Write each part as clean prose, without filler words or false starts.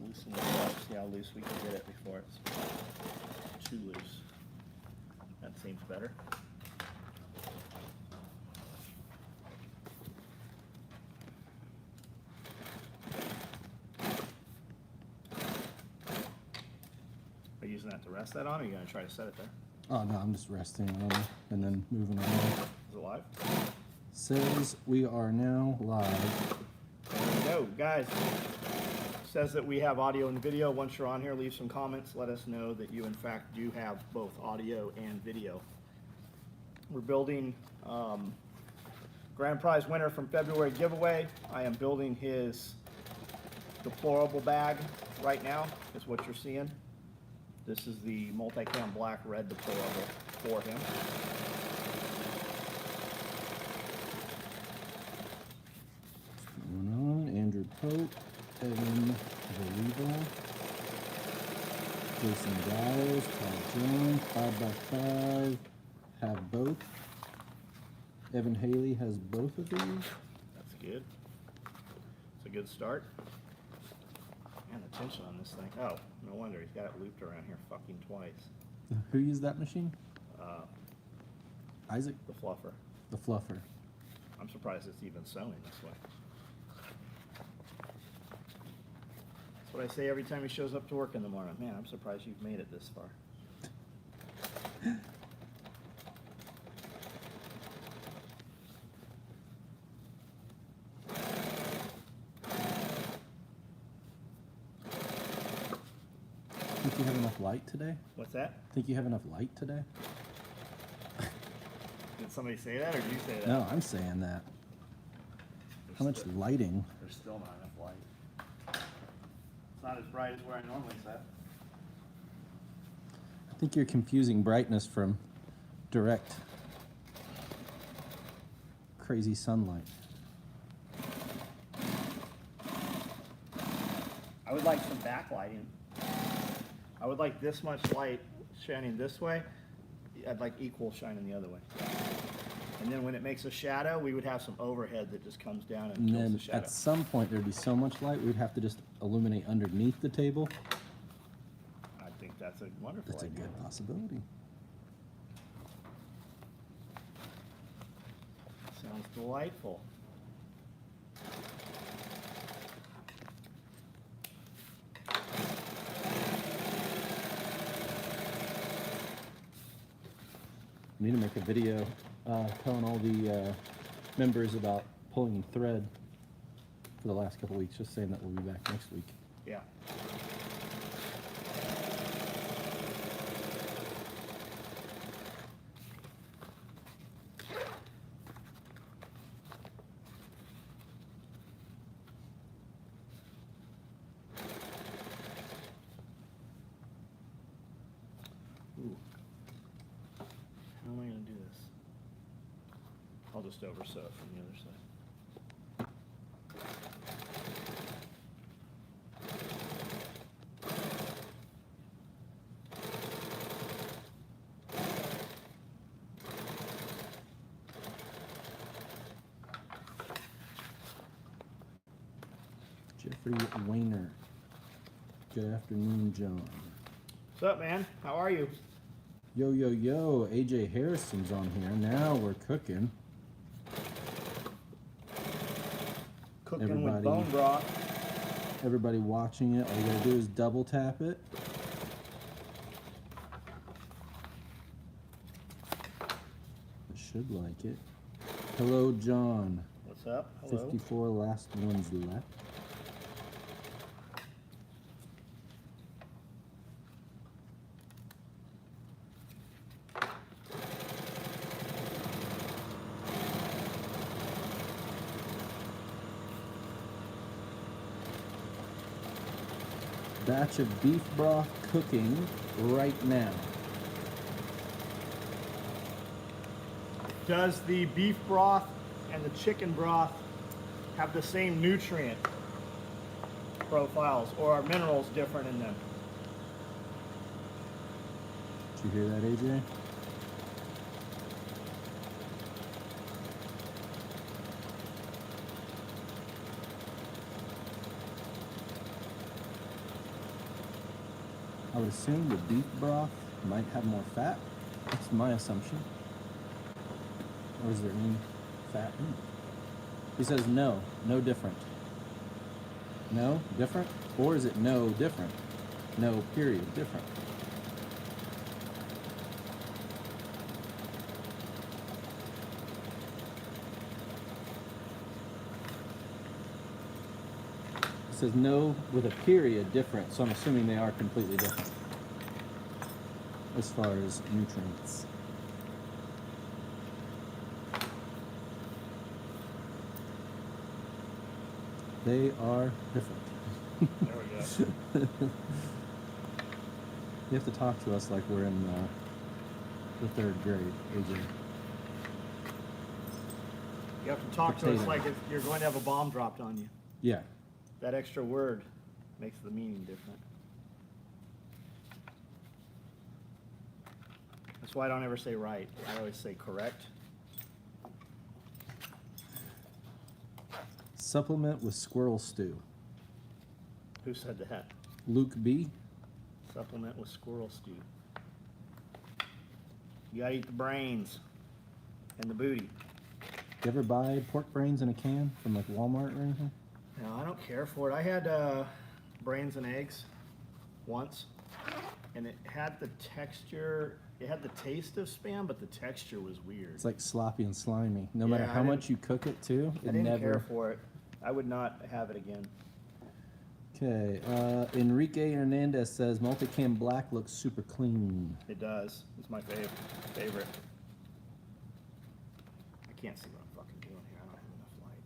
loosen this up, see how loose we can get it before it's too loose. That seems better. Are you using that to rest that on, or are you going to try to set it there? Oh no, I'm just resting on it and then moving on. Is it live? Says we are now live. There we go, guys. Says that we have audio and video. Once you're on here, leave some comments. Let us know that you, in fact, do have both audio and video. We're building grand prize winner from February giveaway. I am building his deplorable bag right now, is what you're seeing. This is the multicam black red deplorable for him. What's going on? Andrew Pope, Evan Valiva, Jason Giles, Todd Jones, 5x5, have both. Evan Haley has both of these. That's good. It's a good start. Man, the tension on this thing. Oh, no wonder he's got it looped around here fucking twice. Who used that machine? Isaac? The fluffer. The fluffer. I'm surprised it's even sewing this way. That's what I say every time he shows up to work in the morning. Man, I'm surprised you've made it this far. Think you have enough light today? What's that? Think you have enough light today? Did somebody say that, or did you say that? No, I'm saying that. How much lighting? There's still not enough light. It's not as bright as where I normally set. I think you're confusing brightness from direct crazy sunlight. I would like some backlighting. I would like this much light shining this way. I'd like equal shining the other way. And then when it makes a shadow, we would have some overhead that just comes down and And kills then the shadow. at some point there'd be so much light we'd have to just illuminate underneath the table. I think that's a wonderful That's a idea. good possibility. Sounds delightful. We need to make a video telling all the members about pulling thread for the last couple weeks, just saying that we'll be back next week. Yeah. Ooh. How am I going to do this? I'll just oversew it from the other side. Jeffrey Weiner. Good afternoon, John. What's up, man? How are you? Yo, yo, yo, AJ Harrison's on here. Now we're cooking. Cooking with bone broth. Everybody watching it, all you gotta do is double tap it. I should like it. Hello, John. What's up? Hello. 54 last ones left. Batch of beef broth cooking right now. Does the beef broth and the chicken broth have the same nutrient profiles, or are minerals different in them? Did you hear that, AJ? I would assume the beef broth might have more fat. That's my assumption. Or is there any fat in it? He says no different. No, different? Or is it no, different? No, period, different. It says no with a period, different, so I'm assuming they are completely different as far as nutrients. They are different. There we go. You have to talk to us like we're in the third grade, AJ. You have to talk to us Potato. like if you're going to have a bomb dropped on you. Yeah. That extra word makes the meaning different. That's why I don't ever say right. I always say correct. Supplement with squirrel stew. Who said that? Luke B. Supplement with squirrel stew. You gotta eat the brains and the booty. You ever buy pork brains in a can from like Walmart or anything? No, I don't care for it. I had brains and eggs once, and it had the texture, it had the taste of Spam, but the texture was weird. It's like sloppy and slimy. No matter Yeah, how I much you cook it too, I it didn't never. care for it. I would not have it again. Okay. Enrique Hernandez says multicam black looks super clean. It does. It's my favorite. I can't see what I'm fucking doing here. I don't have enough light.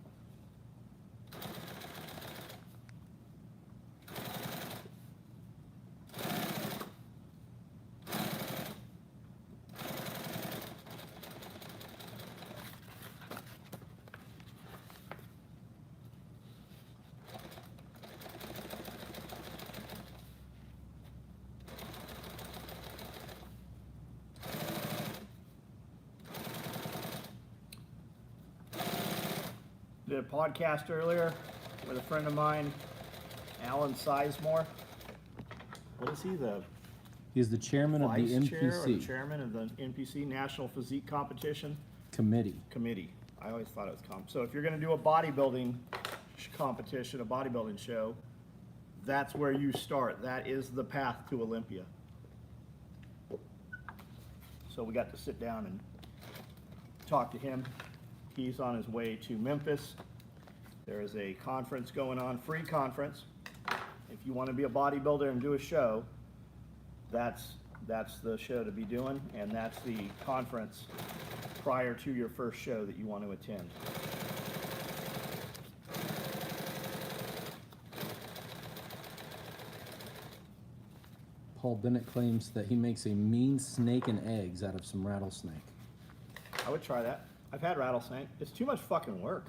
Did a podcast earlier with a friend of mine, Alan Sizemore. What is he, the He's the chairman of the vice chair or the NPC chairman of the NPC, National Physique Competition committee. Committee? I always thought it was So if you're going to do a bodybuilding competition, a bodybuilding show, that's where you start. That is the path to Olympia. So we got to sit down and talk to him. He's on his way to Memphis. There is a conference going on, free conference. If you want to be a bodybuilder and do a show, that's the show to be doing, and that's the conference prior to your first show that you want to attend. Paul Bennett claims that he makes a mean snake and eggs out of some rattlesnake. I would try that. I've had rattlesnake. It's too much fucking work.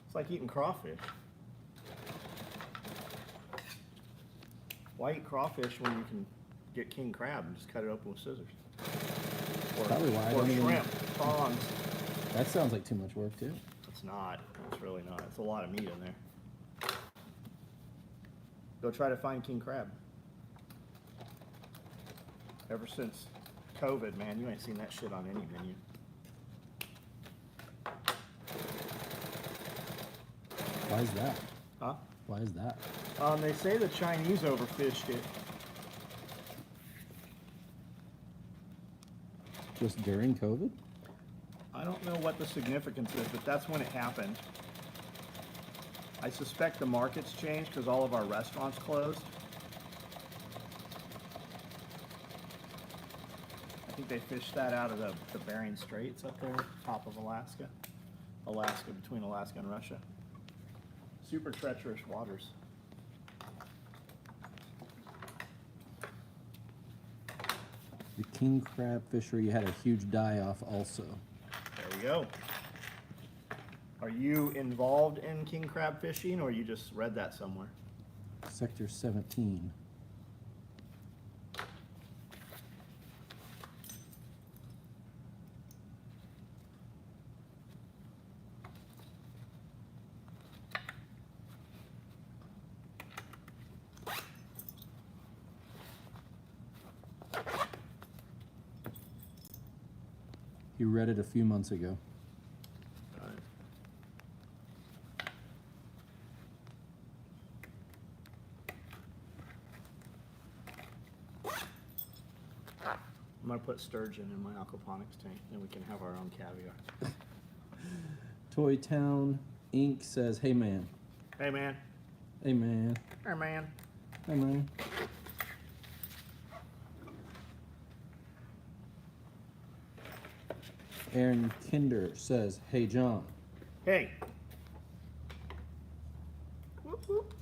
It's like eating crawfish. Why eat crawfish when you can get king crab and just cut it open with scissors? Probably why I Or don't even- shrimp, prawns. That sounds like too much work too. It's not. It's really not. It's a lot of meat in there. Go try to find king crab. Ever since COVID, man, you ain't seen that shit on any menu. Why is that? Huh? Why is that? They say the Chinese overfished it. Just during COVID? I don't know what the significance is, but that's when it happened. I suspect the market's changed because all of our restaurants closed. I think they fished that out of the Bering Straits up there, top of Alaska. Alaska, between Alaska and Russia. Super treacherous waters. The king crab fishery had a huge die-off also. There we go. Are you involved in king crab fishing, or you just read that somewhere? Sector 17. read it a few months ago. I'm gonna put sturgeon in my aquaponics tank, then we can have our own caviar. Toy Town Inc. says, "Hey man, Hey man. hey man, Hey man. hey man." Aaron Kinder says, "Hey John, Hey. Whoop, whoop.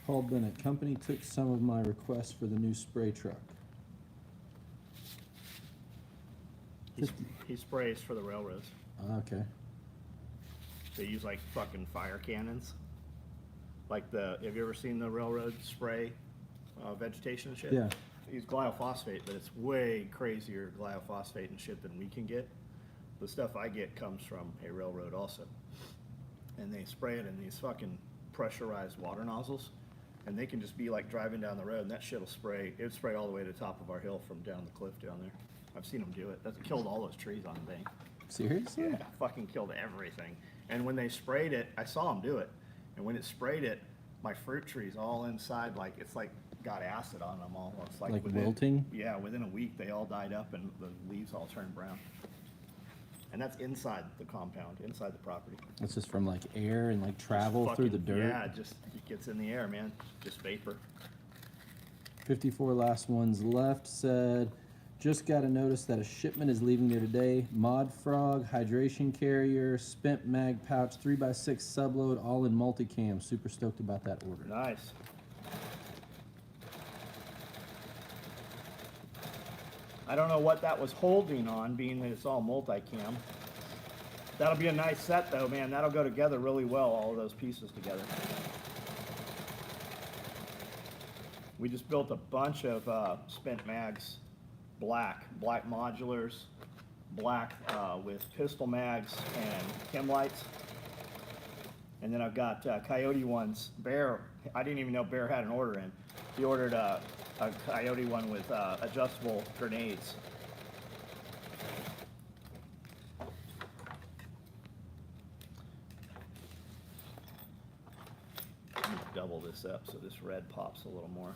Paul Bennett, company took some of my requests for the new spray truck. He sprays for the railroads. Okay. They use like fucking fire cannons. Like have you ever seen the railroad spray vegetation and shit? Yeah. They use glyphosate, but it's way crazier glyphosate and shit than we can get. The stuff I get comes from a railroad also. And they spray it in these fucking pressurized water nozzles. And they can just be like driving down the road and that shit'll spray. It'll spray all the way to the top of our hill from down the cliff down there. I've seen them do it. That's killed all those trees on the bank. Seriously? Yeah, fucking killed everything. And when they sprayed it, I saw them do it. And when it sprayed it, my fruit trees all inside, like it's like got acid on them almost. Like within, wilting? Yeah, within a week they all died up and the leaves all turned brown. And that's inside the compound, inside the property. That's just from like air and like travel Just through the fucking- dirt. Yeah, it gets in the air, man. Just vapor. 54 last ones left said, just got a notice that a shipment is leaving there today. Mod Frog, hydration carrier, spent mag pouch, 3x6 subload, all in multicam. Super stoked about that order. Nice. I don't know what that was holding on, being that it's all multicam. That'll be a nice set though, man. That'll go together really well, all of those pieces together. We just built a bunch of spent mags, black modulars, black with pistol mags and chem lights. And then I've got Coyote ones. Bear, I didn't even know Bear had an order in. He ordered a Coyote one with adjustable grenades. Let me double this up so this red pops a little more.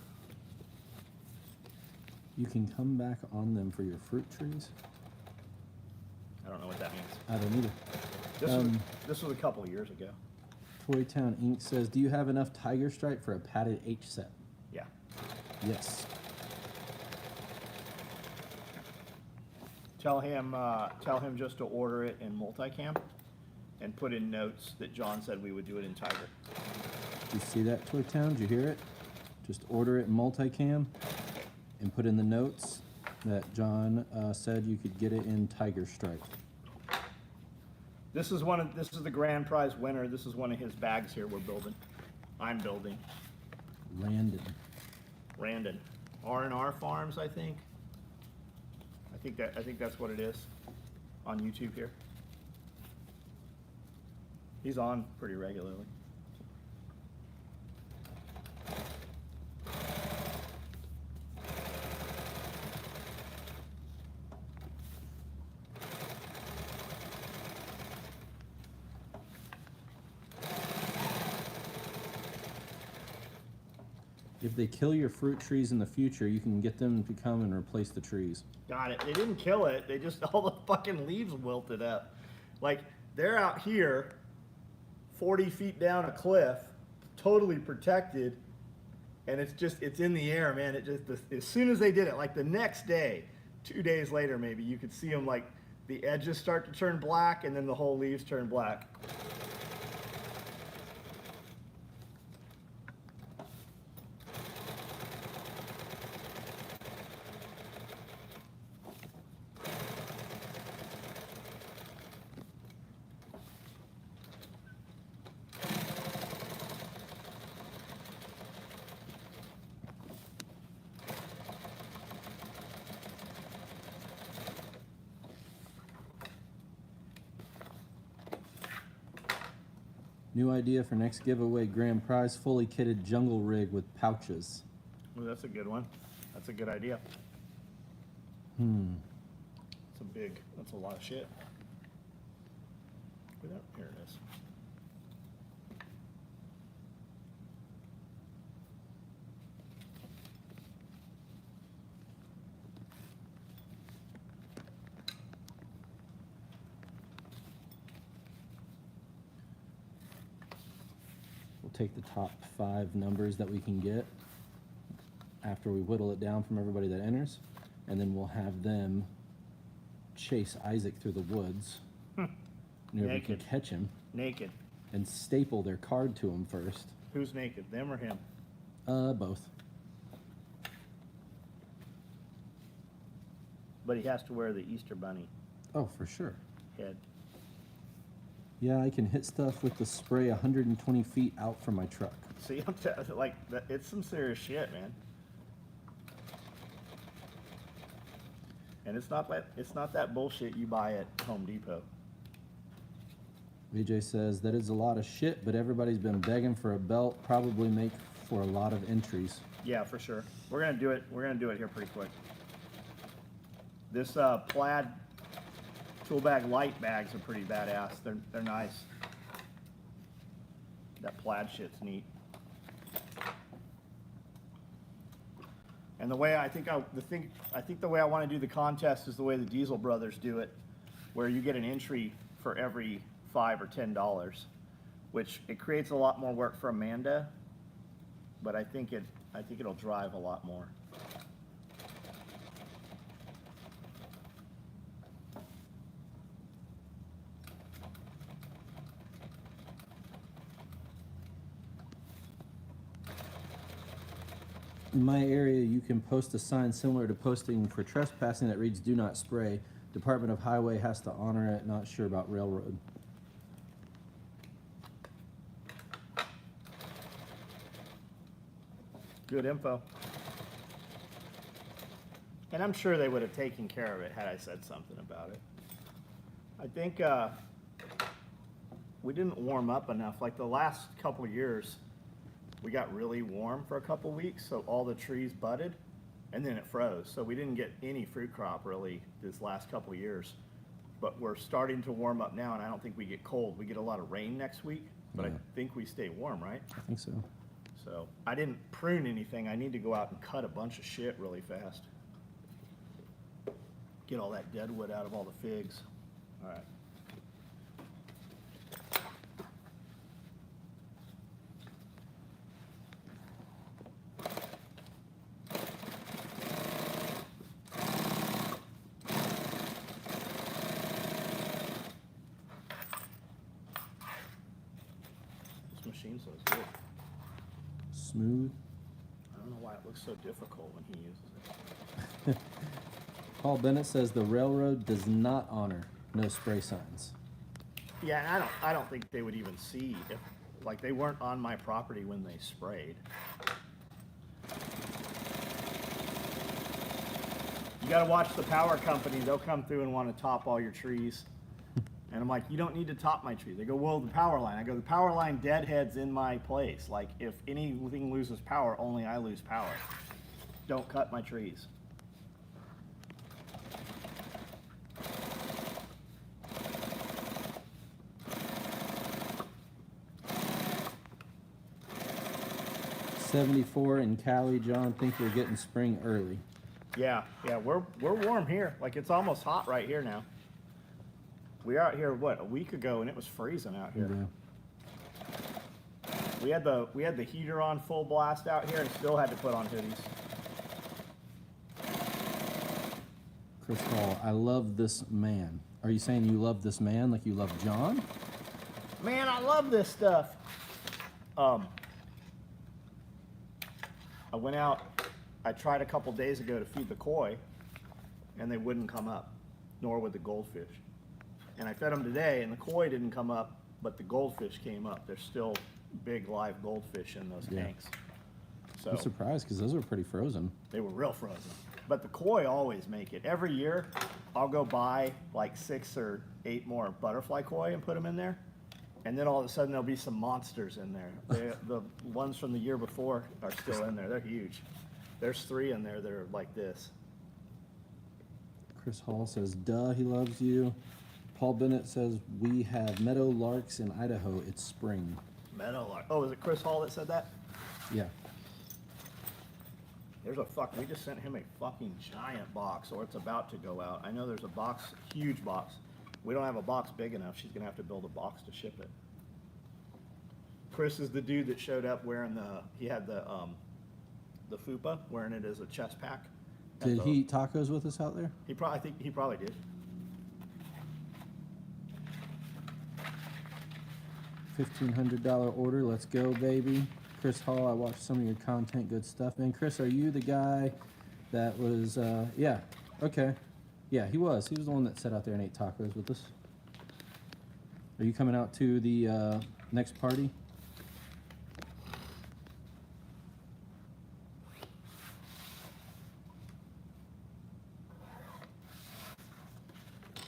You can come back on them for your fruit trees? I don't know what that means. I don't either. This was a couple of years ago. Toy Town Inc. says, do you have enough tiger stripe for a padded H set? Yeah. Yes. Tell him just to order it in multicam and put in notes that John said we would do it in Tiger. You see that, Toy Town? Did you hear it? Just order it in multicam and put in the notes that John said you could get it in tiger stripe. This is the grand prize winner. This is one of his bags here we're building. I'm building. Randon. R&R Farms, I think. I think that's what it is on YouTube here. He's on pretty regularly. If they kill your fruit trees in the future, you can get them to come and replace the trees. Got it. They didn't kill it. They just, all the fucking leaves wilted up. Like, they're out here, 40 feet down a cliff, totally protected, and it's in the air, man. It just, as soon as they did it, like the next day, 2 days later maybe, you could see them, like, the edges start to turn black, and then the whole leaves turn black. New idea for next giveaway grand prize: fully kitted jungle rig with pouches. Well, that's a good one. That's a good idea. That's a lot of shit. Here it is. We'll take the top 5 numbers that we can get after we whittle it down from everybody that enters, and then we'll have them chase Isaac through the woods. Whoever can Naked. catch him Naked. and staple their card to him first. Who's naked, them or him? Both. But he has to wear the Easter Bunny Oh, for sure. head. Yeah, I can hit stuff with the spray 120 feet out from my truck. See, like, it's some serious shit, man. And it's not that bullshit you buy at Home Depot. VJ says that is a lot of shit, but everybody's been begging for a belt. Probably make for a lot of entries. Yeah, for sure. We're gonna do it. We're gonna do it here pretty quick. This plaid tool bag light bags are pretty badass. They're nice. That plaid shit's neat. And the way I think the way I want to do the contest is the way the Diesel Brothers do it, where you get an entry for every $5 or $10, which it creates a lot more work for Amanda, but I think it'll drive a lot more. In my area, you can post a sign similar to posting for trespassing that reads "Do not spray." Department of Highway has to honor it. Not sure about railroad. Good info. And I'm sure they would have taken care of it had I said something about it. I think we didn't warm up enough. Like the last couple of years, we got really warm for a couple weeks, so all the trees budded, and then it froze. So we didn't get any fruit crop really this last couple of years. But we're starting to warm up now, and I don't think we get cold. We get a lot of rain next week, but Yeah. I think we stay warm, right? I think so. So I didn't prune anything. I need to go out and cut a bunch of shit really fast. Get all that dead wood out of all the figs. All right. This machine's so good. Smooth. I don't know why it looks so difficult when he uses it. Paul Bennett says the railroad does not honor no spray signs. Yeah, and I don't think they would even see if, like, they weren't on my property when they sprayed. You gotta watch the power company. They'll come through and want to top all your trees. And I'm like, you don't need to top my tree. They go, well, the power line. I go, the power line deadhead's in my place. Like, if anything loses power, only I lose power. Don't cut my trees. '74 in Cali, John. Think we're getting spring early. Yeah, we're warm here. Like, it's almost hot right here now. We were out here, what, a week ago, and it was freezing out here. Yeah. We had the heater on full blast out here and still had to put on hoodies. Chris Hall, I love this man. Are you saying you love this man like you love John? Man, I love this stuff. I went out, I tried a couple days ago to feed the koi, and they wouldn't come up, nor would the goldfish. And I fed them today, and the koi didn't come up, but the goldfish came up. There's still big live goldfish in those Yeah. tanks. So I'm surprised because those are pretty frozen. they were real frozen. But the koi always make it. Every year, I'll go buy like 6 or 8 more butterfly koi and put them in there. And then all of a sudden there'll be some monsters in there. The ones from the year before are still in there. They're huge. There's 3 in there that are like this. Chris Hall says, duh, he loves you. Paul Bennett says, we have meadow larks in Idaho. It's spring. Meadowlark. Oh, is it Chris Hall that said that? Yeah. There's a we just sent him a fucking giant box, or it's about to go out. I know there's a box, huge box. We don't have a box big enough. She's gonna have to build a box to ship it. Chris is the dude that showed up wearing he had the fupa, wearing it as a chest pack. Did he eat tacos with us out there? I think he probably did. $1,500 order. Let's go, baby. Chris Hall, I watched some of your content. Good stuff, man. Chris, are you the guy that was, yeah, okay. Yeah, he was. He was the one that sat out there and ate tacos with us. Are you coming out to the next party?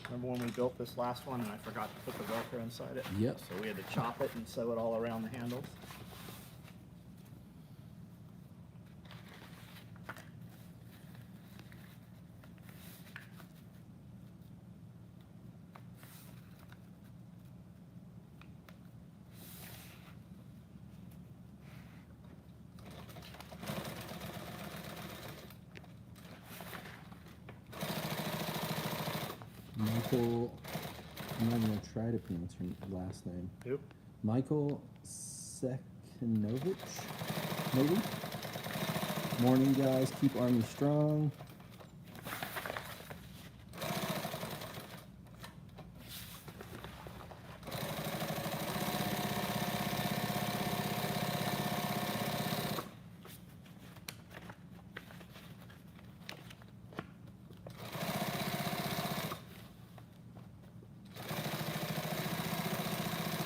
Remember when we built this last one and I forgot to put the Velcro inside it? Yep. So we had to chop it and sew it all around the handles. Michael, I'm not even gonna try to pronounce your last name. Who? Michael Sekinovich, maybe? Morning, guys. Keep Army strong.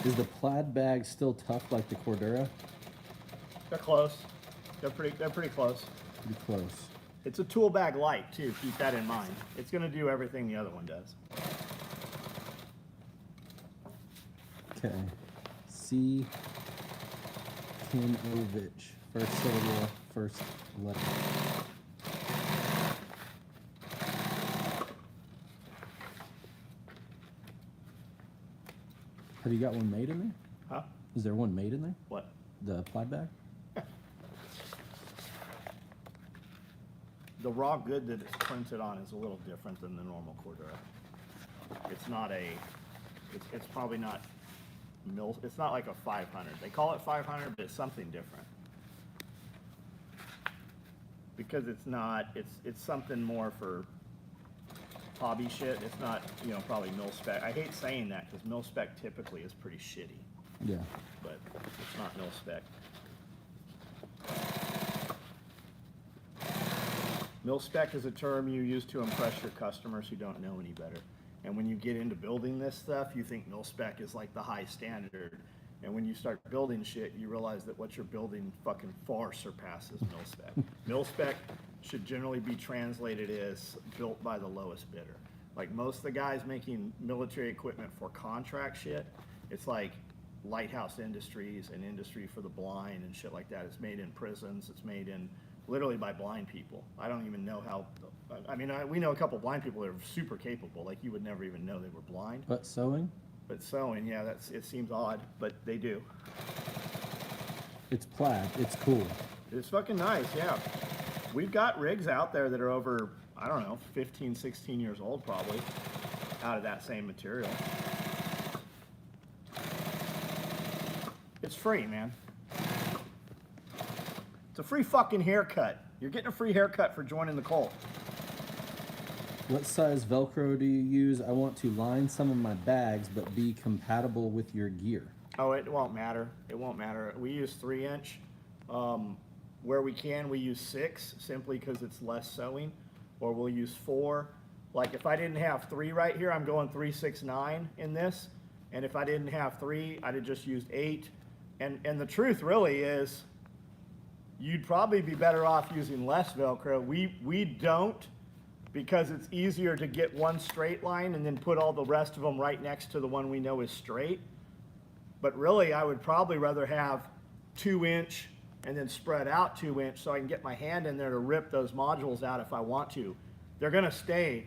Is the plaid bag still tough like the Cordura? They're close. They're pretty close. Pretty close. It's a tool bag light too, keep that in mind. It's gonna do everything the other one does. Okay. C. Kinovich. First syllable, first letter. Have you got one made in there? Huh? Is there one made in there? What? The plaid bag? The raw good that it's printed on is a little different than the normal Cordura. It's not it's probably not it's not like a 500. They call it 500, but it's something different. Because it's not, it's something more for hobby shit. It's not, probably mil spec. I hate saying that because mil spec typically is pretty shitty, Yeah. but it's not mil spec. Mil spec is a term you use to impress your customers who don't know any better. And when you get into building this stuff, you think mil spec is like the high standard. And when you start building shit, you realize that what you're building fucking far surpasses mil spec. Mil spec should generally be translated as built by the lowest bidder. Like most of the guys making military equipment for contract shit, it's like Lighthouse Industries and Industry for the Blind and shit like that. It's made in prisons. It's made in literally by blind people. I don't even know how, we know a couple blind people that are super capable. Like you would never even know they were blind. But sewing? But sewing, yeah, it seems odd, but they do. It's plaid. It's cool. It's fucking nice, yeah. We've got rigs out there that are over, I don't know, 15, 16 years old probably, out of that same material. It's free, man. It's a free fucking haircut. You're getting a free haircut for joining the cult. What size Velcro do you use? I want to line some of my bags, but be compatible with your gear. Oh, it won't matter. It won't matter. We use 3-inch. Where we can, we use 6, simply because it's less sewing. Or we'll use 4. Like if I didn't have 3 right here, I'm going 3, 6, 9 in this. And if I didn't have 3, I'd have just used 8. And the truth really is, you'd probably be better off using less Velcro. We don't, because it's easier to get one straight line and then put all the rest of them right next to the one we know is straight. But really, I would probably rather have 2-inch and then spread out 2-inch so I can get my hand in there to rip those modules out if I want to. They're gonna stay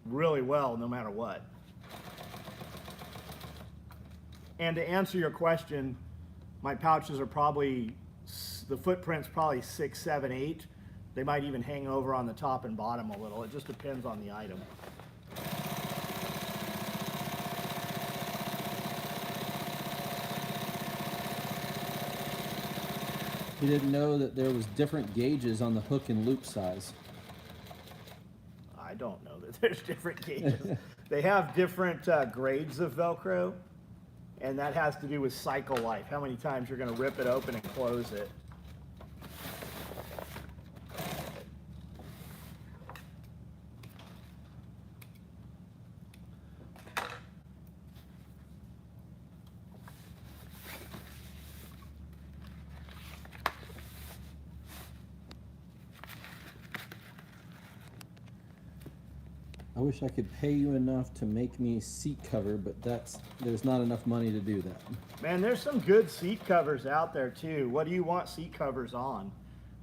really well no matter what. And to answer your question, my pouches are probably, the footprint's probably 6, 7, 8. They might even hang over on the top and bottom a little. It just depends on the item. He didn't know that there was different gauges on the hook and loop size. I don't know that there's different gauges. They have different grades of Velcro, and that has to do with cycle life, how many times you're going to rip it open and close it. I wish I could pay you enough to make me a seat cover, but there's not enough money to do that. Man, there's some good seat covers out there too. What do you want seat covers on?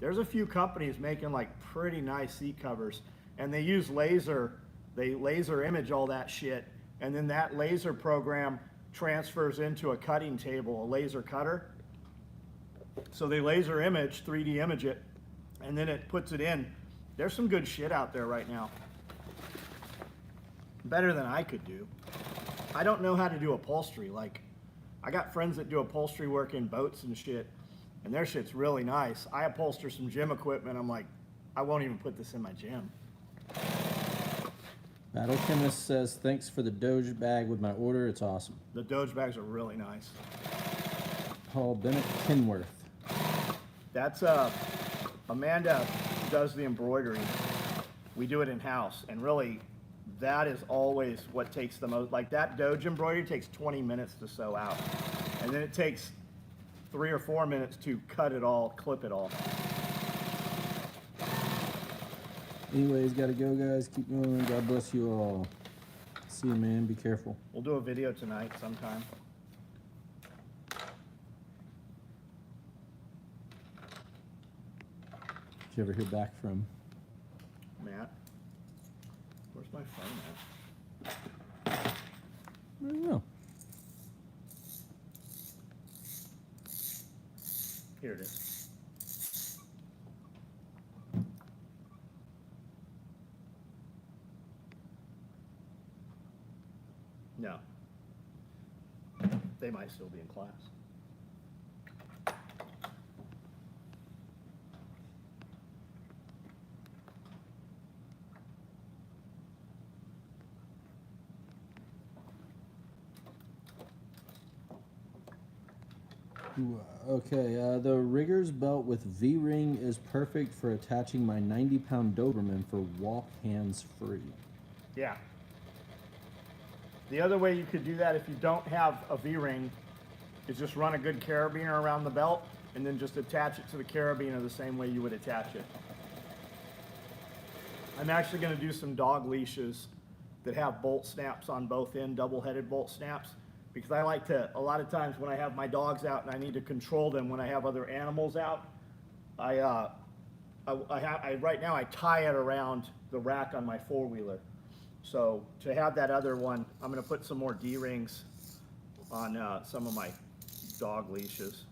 There's a few companies making like pretty nice seat covers, and they use laser. They laser image all that shit, and then that laser program transfers into a cutting table, a laser cutter. So they laser image, 3D image it, and then it puts it in. There's some good shit out there right now. Better than I could do. I don't know how to do upholstery. Like, I got friends that do upholstery work in boats and shit, and their shit's really nice. I upholster some gym equipment. I'm like, I won't even put this in my gym. Battle Chemist says, thanks for the Doge bag with my order. It's awesome. The Doge bags are really nice. Paul Bennett Kenworth. That's Amanda does the embroidery. We do it in-house, and really, that is always what takes the most. Like that Doge embroidery takes 20 minutes to sew out. And then it takes 3 or 4 minutes to cut it all, clip it all. Anyways, gotta go, guys. Keep going. God bless you all. See you, man. Be careful. We'll do a video tonight sometime. Did you ever hear back from Matt? Where's my phone at? I don't know. Here it is. No. They might still be in class. Okay, the Rigger's belt with V-ring is perfect for attaching my 90-pound Doberman for walk hands-free. Yeah. The other way you could do that if you don't have a V-ring is just run a good carabiner around the belt and then just attach it to the carabiner the same way you would attach it. I'm actually going to do some dog leashes that have bolt snaps on both end, double-headed bolt snaps, because I like to, a lot of times when I have my dogs out and I need to control them when I have other animals out, right now I tie it around the rack on my four-wheeler. So to have that other one, I'm going to put some more D-rings on some of my dog leashes.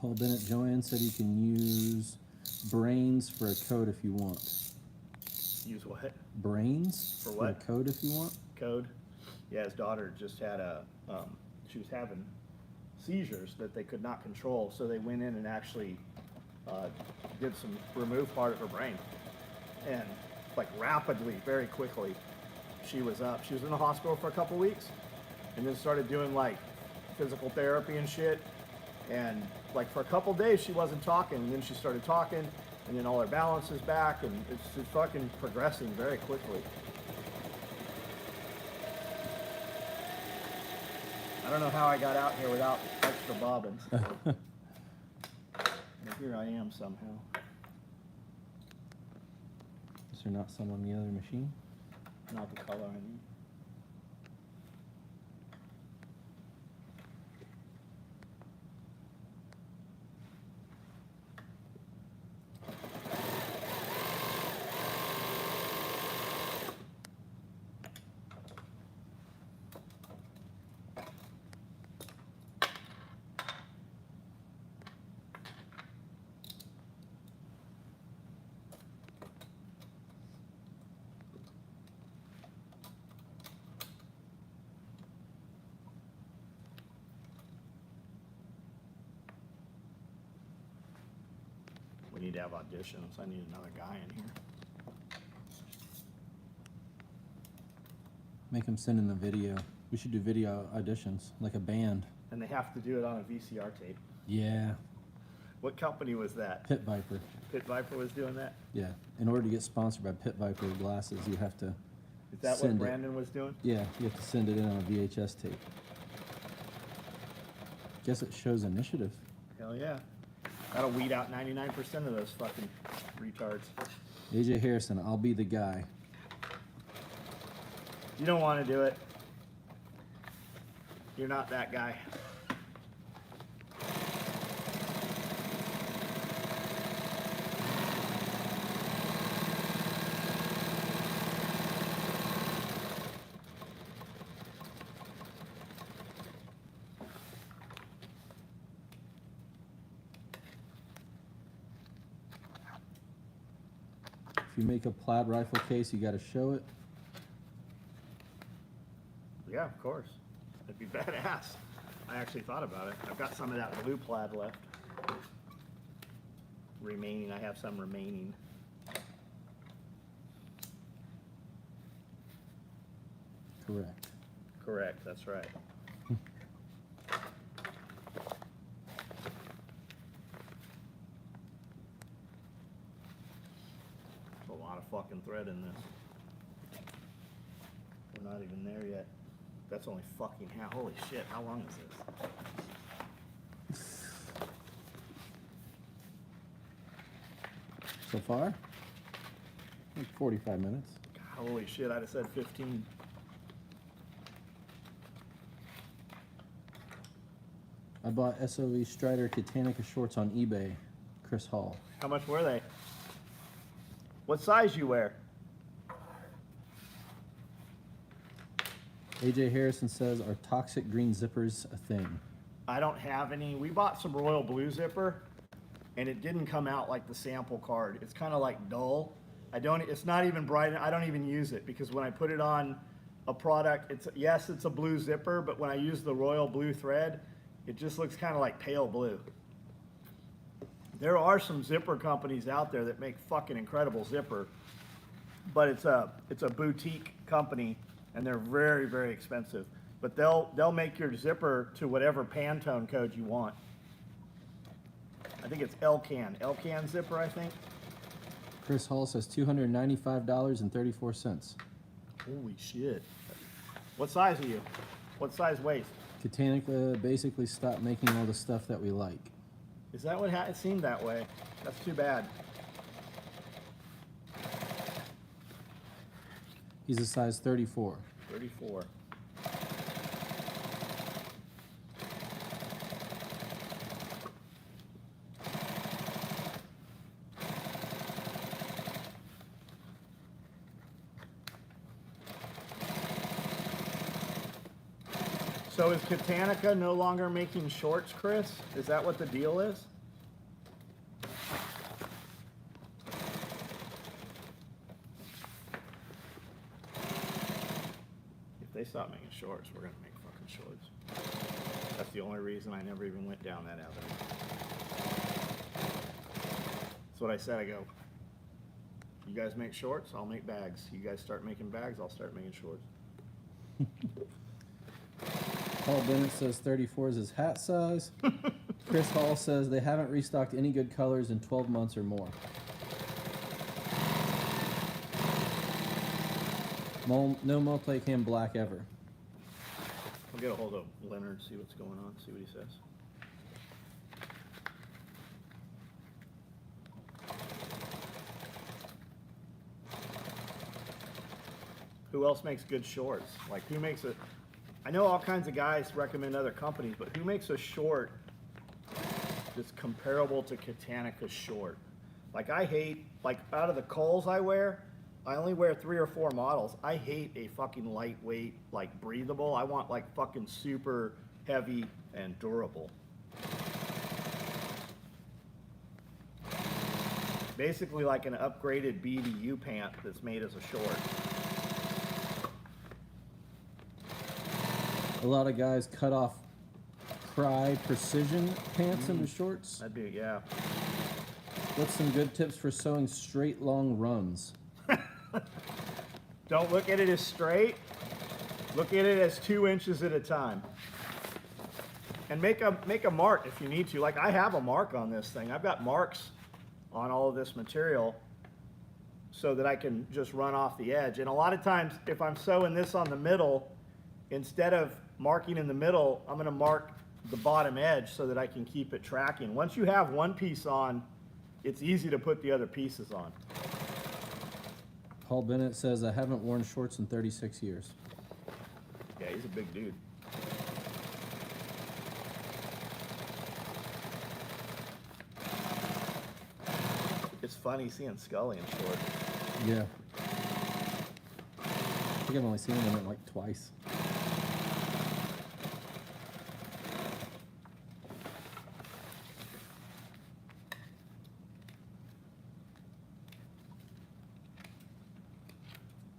Paul Bennett Joanne said you can use brains for a code if you want. Use what? Brains For what? a code if you want. Code. Yeah, his daughter just had she was having seizures that they could not control, so they went in and actually did some, remove part of her brain. And like rapidly, very quickly, she was up. She was in the hospital for a couple weeks, and then started doing like physical therapy and shit. And like for a couple days, she wasn't talking, and then she started talking, and then all her balance is back, and it's fucking progressing very quickly. I don't know how I got out here without extra bobbins. But here I am somehow. Is there not some on the other machine? Not the color I need. need to have auditions. I need another guy in here. Make them send in the video. We should do video auditions, like a band. And they have to do it on a VCR tape. Yeah. What company was that? Pit Viper. Pit Viper was doing that? Yeah. In order to get sponsored by Pit Viper glasses, you have to Is that what send it. Brandon was doing? Yeah, you have to send it in on a VHS tape. Guess it shows initiative. Hell yeah. That'll weed out 99% of those fucking retards. AJ Harrison, I'll be the guy. You don't want to do it. You're not that guy. If you make a plaid rifle case, you got to show it. Yeah, of course. That'd be badass. I actually thought about it. I've got some of that blue plaid left. Remaining, I have some remaining. Correct. Correct, that's right. There's a lot of fucking thread in this. We're not even there yet. That's only fucking half. Holy shit, how long is this? So far? Like 45 minutes. God, holy shit, I'd have said 15. I bought SOE Strider Katanica shorts on eBay. Chris Hall. How much were they? What size you wear? AJ Harrison says, are toxic green zippers a thing? I don't have any. We bought some royal blue zipper, and it didn't come out like the sample card. It's kind of like dull. It's not even bright. I don't even use it because when I put it on a product, yes, it's a blue zipper, but when I use the royal blue thread, it just looks kind of like pale blue. There are some zipper companies out there that make fucking incredible zipper, but it's a boutique company, and they're very, very expensive. But they'll make your zipper to whatever Pantone code you want. I think it's Elcan zipper, I think. Chris Hall says $295.34. Holy shit. What size are you? What size waist? Katanica basically stopped making all the stuff that we like. Is that what it seemed that way? That's too bad. He's a size 34. 34. So is Katanica no longer making shorts, Chris? Is that what the deal is? If they stop making shorts, we're gonna make fucking shorts. That's the only reason I never even went down that avenue. That's what I said. I go, you guys make shorts, I'll make bags. You guys start making bags, I'll start making shorts. Paul Bennett says 34 is his hat size. Chris Hall says they haven't restocked any good colors in 12 months or more. No multicam black ever. I'll get a hold of Leonard, see what's going on, see what he says. Who else makes good shorts? Like, who makes a... I know all kinds of guys recommend other companies, but who makes a short that's comparable to Katanica's short? Like, I hate, like, out of the Kohl's I wear, I only wear 3 or 4 models. I hate a fucking lightweight, like, breathable. I want, like, fucking super heavy and durable. Basically like an upgraded BDU pant that's made as a short. A lot of guys cut off Cry Precision pants into shorts. That'd be, yeah. What's some good tips for sewing straight long runs? Don't look at it as straight. Look at it as 2 inches at a time. And make a mark if you need to. Like I have a mark on this thing. I've got marks on all of this material so that I can just run off the edge. And a lot of times if I'm sewing this on the middle, instead of marking in the middle, I'm gonna mark the bottom edge so that I can keep it tracking. Once you have one piece on, it's easy to put the other pieces on. Paul Bennett says, I haven't worn shorts in 36 years. Yeah, he's a big dude. It's funny seeing Scully in shorts. Yeah. I think I've only seen him in it like twice.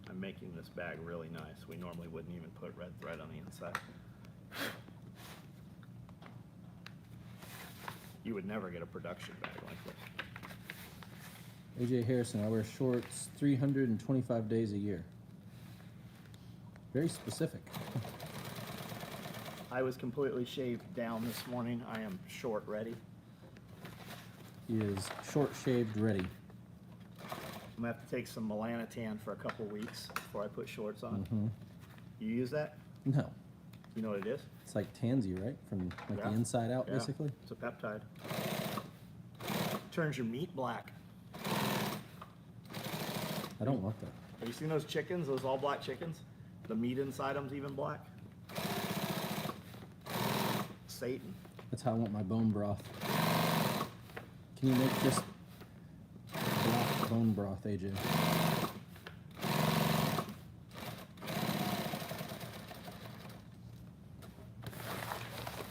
I'm making this bag really nice. We normally wouldn't even put red thread on the inside. You would never get a production bag like this. AJ Harrison, I wear shorts 325 days a year. Very specific. I was completely shaved down this morning. I am short ready. He is short shaved ready. I'm gonna have to take some Melanotan for a couple weeks before I put shorts on. Mm-hmm. You use that? No. You know what it is? It's like Tansy, right? From like Yeah. the inside out, Yeah, basically. it's a peptide. Turns your meat black. I don't want that. Have you seen those chickens, those all black chickens? The meat inside them's even black. Satan. That's how I want my bone broth. Can you make just black bone broth, AJ?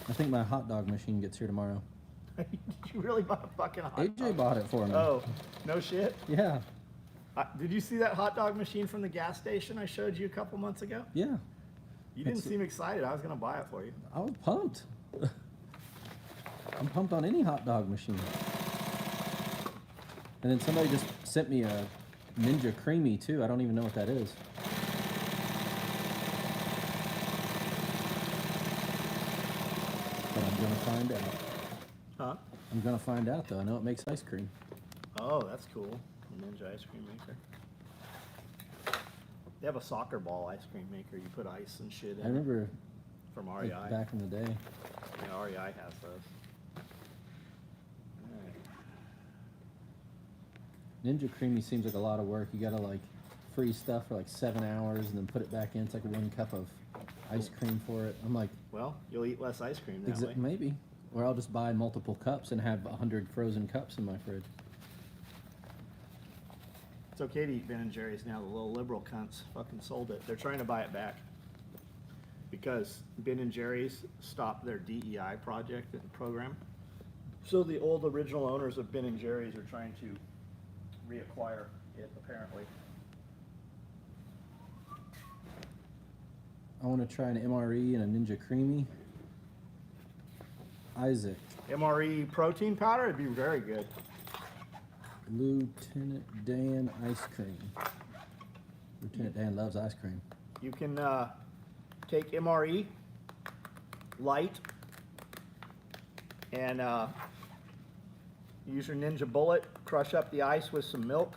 I think my hot dog machine gets here tomorrow. Did you really buy a fucking hot AJ dog? bought it for me. Oh, no shit? Yeah. Did you see that hot dog machine from the gas station I showed you a couple months ago? Yeah. You didn't It's- seem excited. I was gonna buy it for you. I was pumped. I'm pumped on any hot dog machine. And then somebody just sent me a Ninja Creamy too. I don't even know what that is. But I'm gonna find out. Huh? I'm gonna find out though. I know it makes ice cream. Oh, that's cool. Ninja ice cream maker. They have a soccer ball ice cream maker. You put ice and shit in I remember from like, REI. back in the day. Yeah, REI has those. Alright. Ninja Creamy seems like a lot of work. You gotta like freeze stuff for like 7 hours and then put it back in. It's like 1 cup of ice cream for it. I'm like, Well, you'll eat less ice cream that way. maybe. Or I'll just buy multiple cups and have 100 frozen cups in my fridge. It's okay to eat Ben & Jerry's now. The little liberal cunts fucking sold it. They're trying to buy it back because Ben & Jerry's stopped their DEI project and program. So the old original owners of Ben & Jerry's are trying to reacquire it, apparently. I want to try an MRE and a Ninja Creamy. Isaac, MRE protein powder would be very good. Lieutenant Dan ice cream. Lieutenant Dan loves ice cream. You can take MRE light and use your Ninja Bullet, crush up the ice with some milk,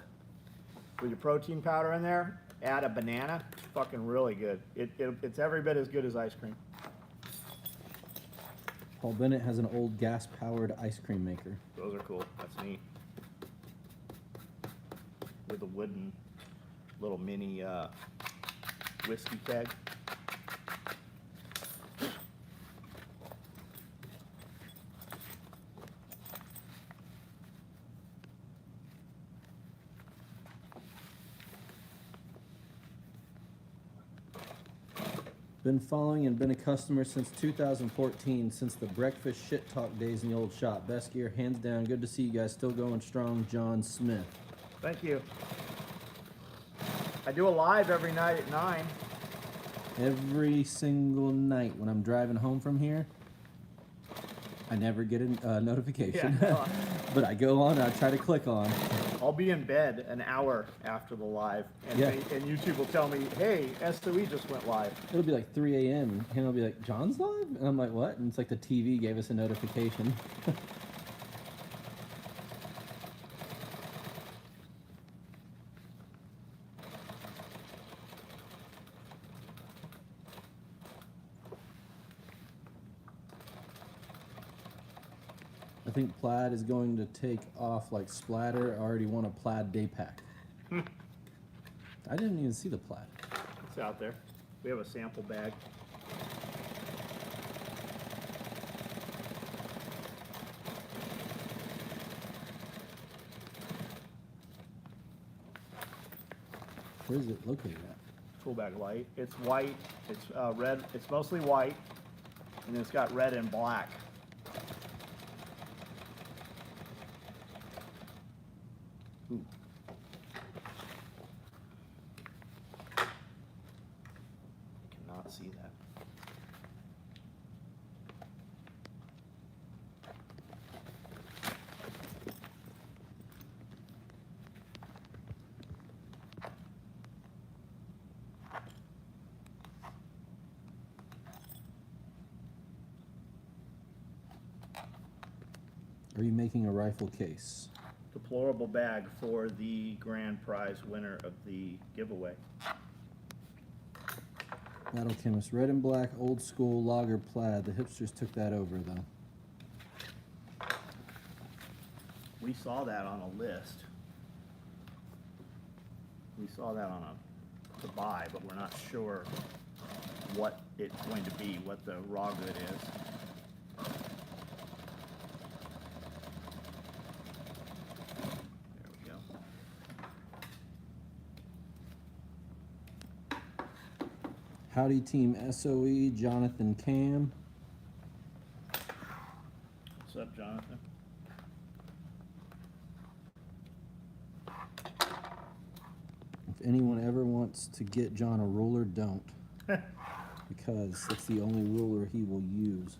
with your protein powder in there, add a banana. It's fucking really good. It's every bit as good as ice cream. Paul Bennett has an old gas-powered ice cream maker. Those are cool. That's neat. With a wooden little mini whiskey keg. Been following and been a customer since 2014, since the breakfast shit talk days in the old shop. Best gear, hands down. Good to see you guys still going strong. John Smith. Thank you. I do a live every night at 9. Every single night when I'm driving home from here, I never get a notification. Yeah, But I go on and I try to click on. I'll be in bed an hour after the live, and, Yeah. and YouTube will tell me, hey, SOE just went live. It'll be like 3 a.m. and him will be like, John's live? And I'm like, what? And it's like the TV gave us a notification. I think Plaid is going to take off like Splatter. I already want a Plaid day pack. I didn't even see the Plaid. It's out there. We have a sample bag. Where is it located at? Tool bag light. It's white. It's red. It's mostly white, and it's got red and black. Ooh. Cannot see that. Are you making a rifle case? Deplorable bag for the grand prize winner of the giveaway. Battle Chemist, red and black, old school lager Plaid. The hipsters took that over though. We saw that on a list. We saw that on a to buy, but we're not sure what it's going to be, what the raw good is. There we go. Howdy Team SOE, Jonathan Cam. What's up, Jonathan? If anyone ever wants to get John a ruler, don't. Because it's the only ruler he will use.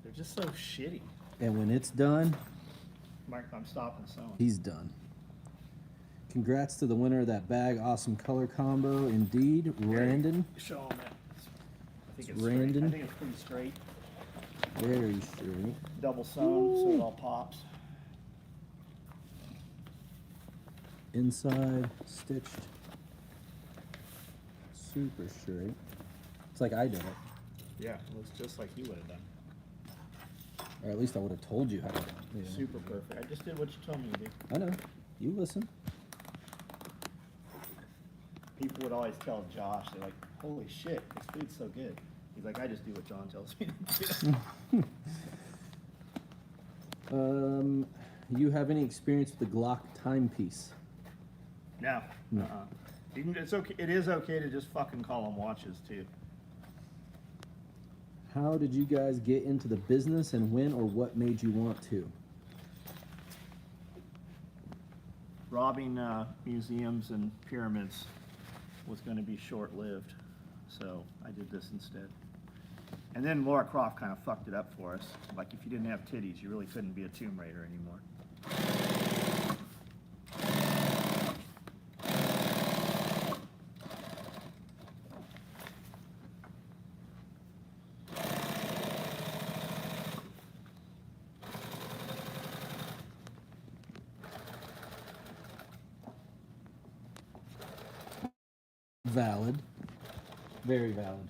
They're just so shitty. And when it's done, Mark, I'm stopping sewing. he's done. Congrats to the winner of that bag. Awesome color combo indeed. Randon. Show them that. I think it's Randon. straight. I think it's pretty straight. Very straight. Double sewn, so it all pops. Inside, stitched. Super straight. It's like I did it. Yeah, it looks just like you would have done. Or at least I would have told you how to do it. Yeah. Super perfect. I just did what you told me to do. I know. You listen. People would always tell Josh, they're like, holy shit, this food's so good. He's like, I just do what John tells me to do. You have any experience with the Glock timepiece? No. No. You can, it's okay. It is okay to just fucking call them watches too. How did you guys get into the business and when or what made you want to? Robbing museums and pyramids was going to be short-lived, so I did this instead. And then Laura Croft kind of fucked it up for us. Like, if you didn't have titties, you really couldn't be a Tomb Raider anymore. Valid. Very valid.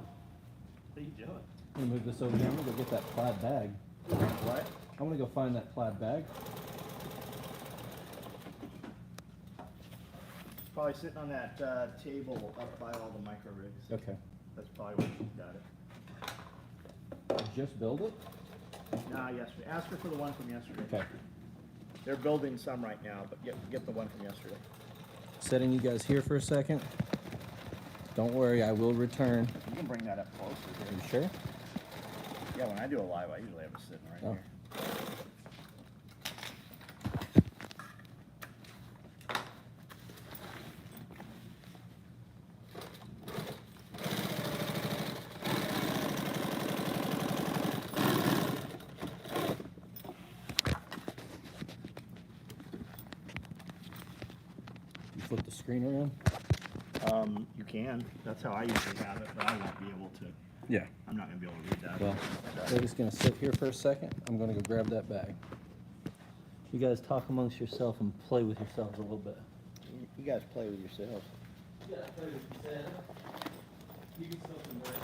What are you doing? I'm gonna move this over here. I'm gonna go get that plaid bag. What? I'm gonna go find that plaid bag. Probably sitting on that table up by all the micro rigs. Okay. That's probably where she got it. Just build it? Nah, yesterday. Ask her for the one from yesterday. Okay. They're building some right now, but get the one from yesterday. Setting you guys here for a second. Don't worry, I will return. You can bring that up closer. Are Here. you sure? Yeah, when I do a live, I usually have it sitting right Oh. here. flip the screen around? You can. That's how I usually have it, but I won't be able to. Yeah. I'm not gonna be able to read that. Well, we're just gonna sit here for a second. I'm gonna go grab that bag. You guys talk amongst yourself and play with yourselves a little bit. You guys play with yourselves. You gotta play with yourself. You can still convert it.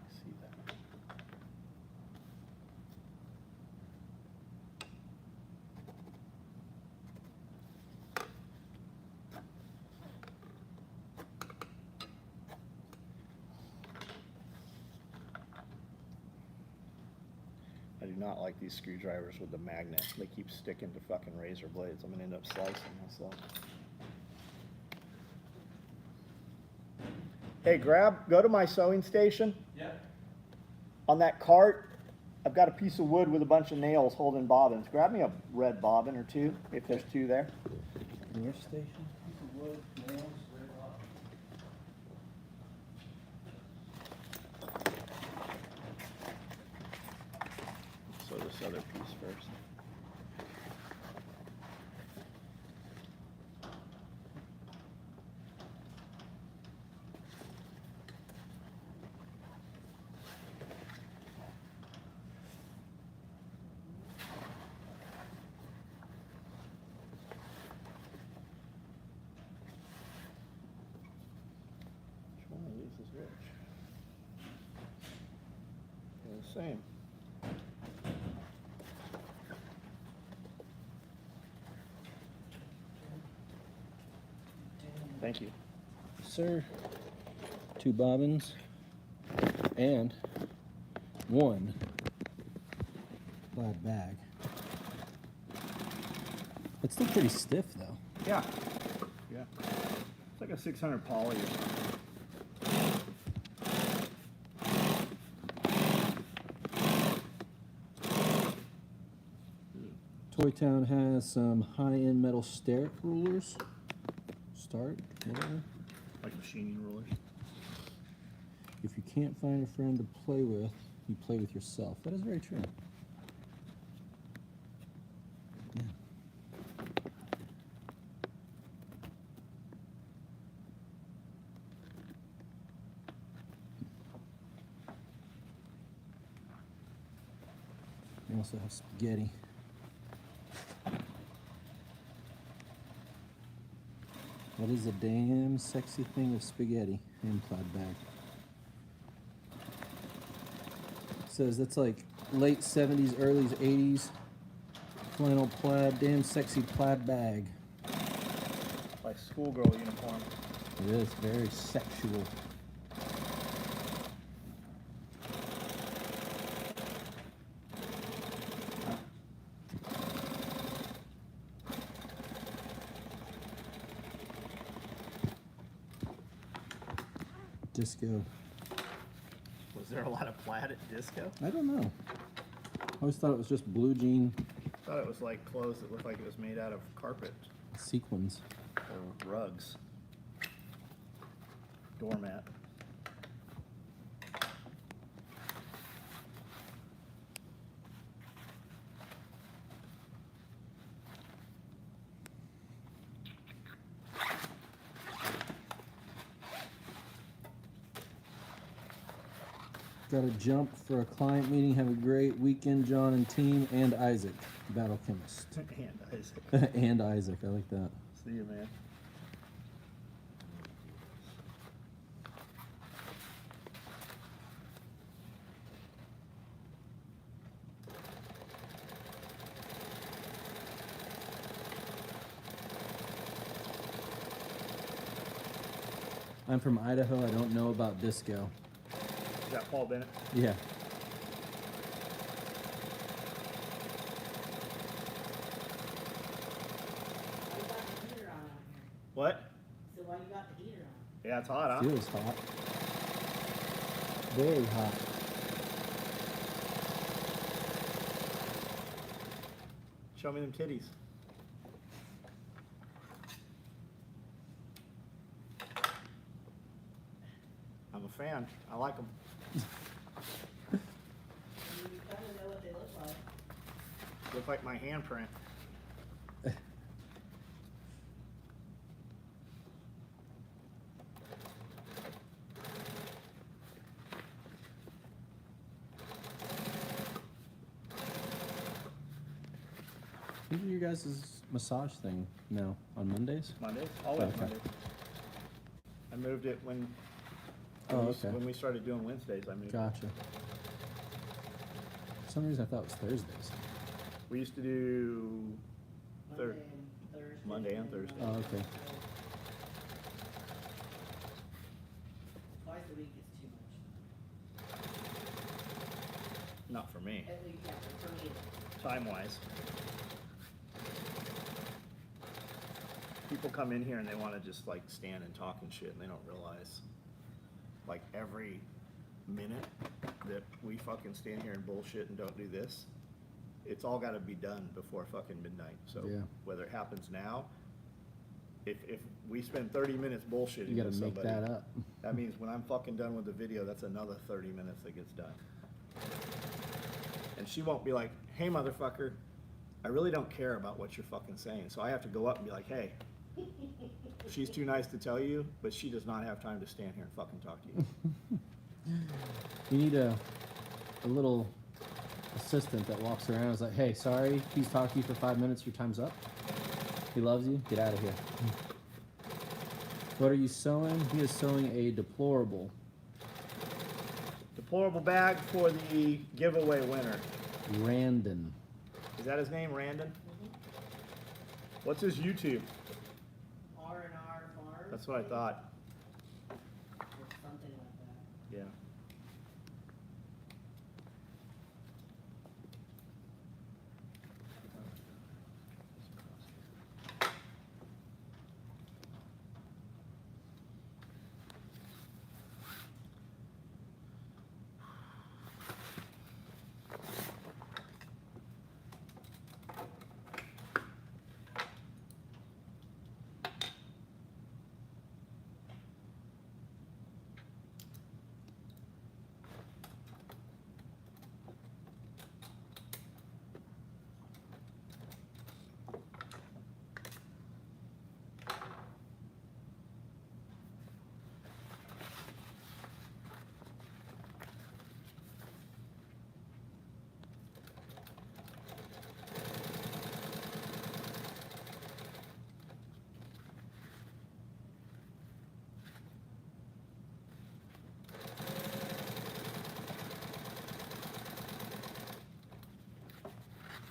See that. I do not like these screwdrivers with the magnet. They keep sticking to fucking razor blades. I'm gonna end up slicing myself. Hey, go to my sewing station. Yeah. On that cart, I've got a piece of wood with a bunch of nails holding bobbins. Grab me a red bobbin or two, if there's two there. In your station? Piece of wood, nails, red hot. Sew this other piece first. Which one of these is which? They're the same. Thank you. Sir, 2 bobbins and 1 plaid bag. It's still pretty stiff though. Yeah. Yeah. It's like a 600 poly or something. Toy Town has some high-end metal start rulers. Whatever. Like machining rulers. If you can't find a friend to play with, you play with yourself. That is very true. Yeah. We also have spaghetti. What is a damn sexy thing of spaghetti in plaid bag? Says that's like late 70s, early 80s. Flannel plaid, damn sexy plaid bag. Like schoolgirl uniform. It is very sexual. Disco. Was there a lot of plaid at disco? I don't know. I always thought it was just blue jean I thought it was like clothes that looked like it was made out of carpet sequins. or rugs. Doormat. Got to jump for a client meeting. Have a great weekend, John and team, and Isaac, battle chemist. And Isaac. And Isaac, I like that. See you, man. I'm from Idaho. I don't know about disco. Is that Paul Bennett? Yeah. What? So why you got the heater on? Yeah, it's hot, huh? Feels hot. Very hot. Show me them titties. I'm a fan. I like them. You kind of know what they look like. Look like my handprint. When do you guys' massage thing now? On Mondays? Mondays, always Okay. Mondays. I moved it when Oh, okay. when we started doing Wednesdays. I moved it. Gotcha. For some reason I thought it was Thursdays. We used to do Third- Monday Monday and and Thursday. Thursday. Oh, okay. Twice a week is too much. Not for me, At least, yeah, for me. time-wise. People come in here and they wanna just like stand and talk and shit, and they don't realize, like, every minute that we fucking stand here and bullshit and don't do this, it's all gotta be done before fucking midnight, so Yeah. whether it happens now, if we spend 30 minutes bullshitting You gotta with make somebody, that up. that means when I'm fucking done with the video, that's another 30 minutes that gets done. And she won't be like, hey, motherfucker, I really don't care about what you're fucking saying. So I have to go up and be like, hey, she's too nice to tell you, but she does not have time to stand here and fucking talk to you. You need a little assistant that walks around and is like, hey, sorry, he's talked to you for 5 minutes, your time's up. He loves you, get out of here. What are you sewing? He is sewing a deplorable. Deplorable bag for the giveaway winner. Randon. Is that his name, Randon? What's his YouTube? R&R Farms. That's what I thought. Or something like that. Yeah.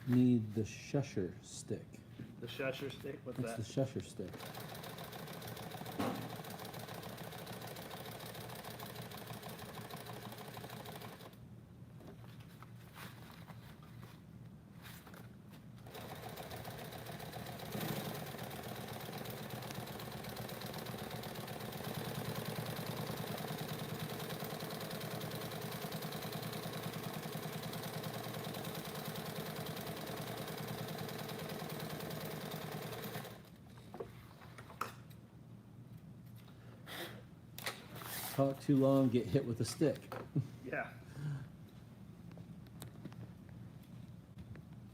Need the shusher stick. The shusher stick, what's What's that? the shusher stick? Talk too long, get hit with a stick. Yeah.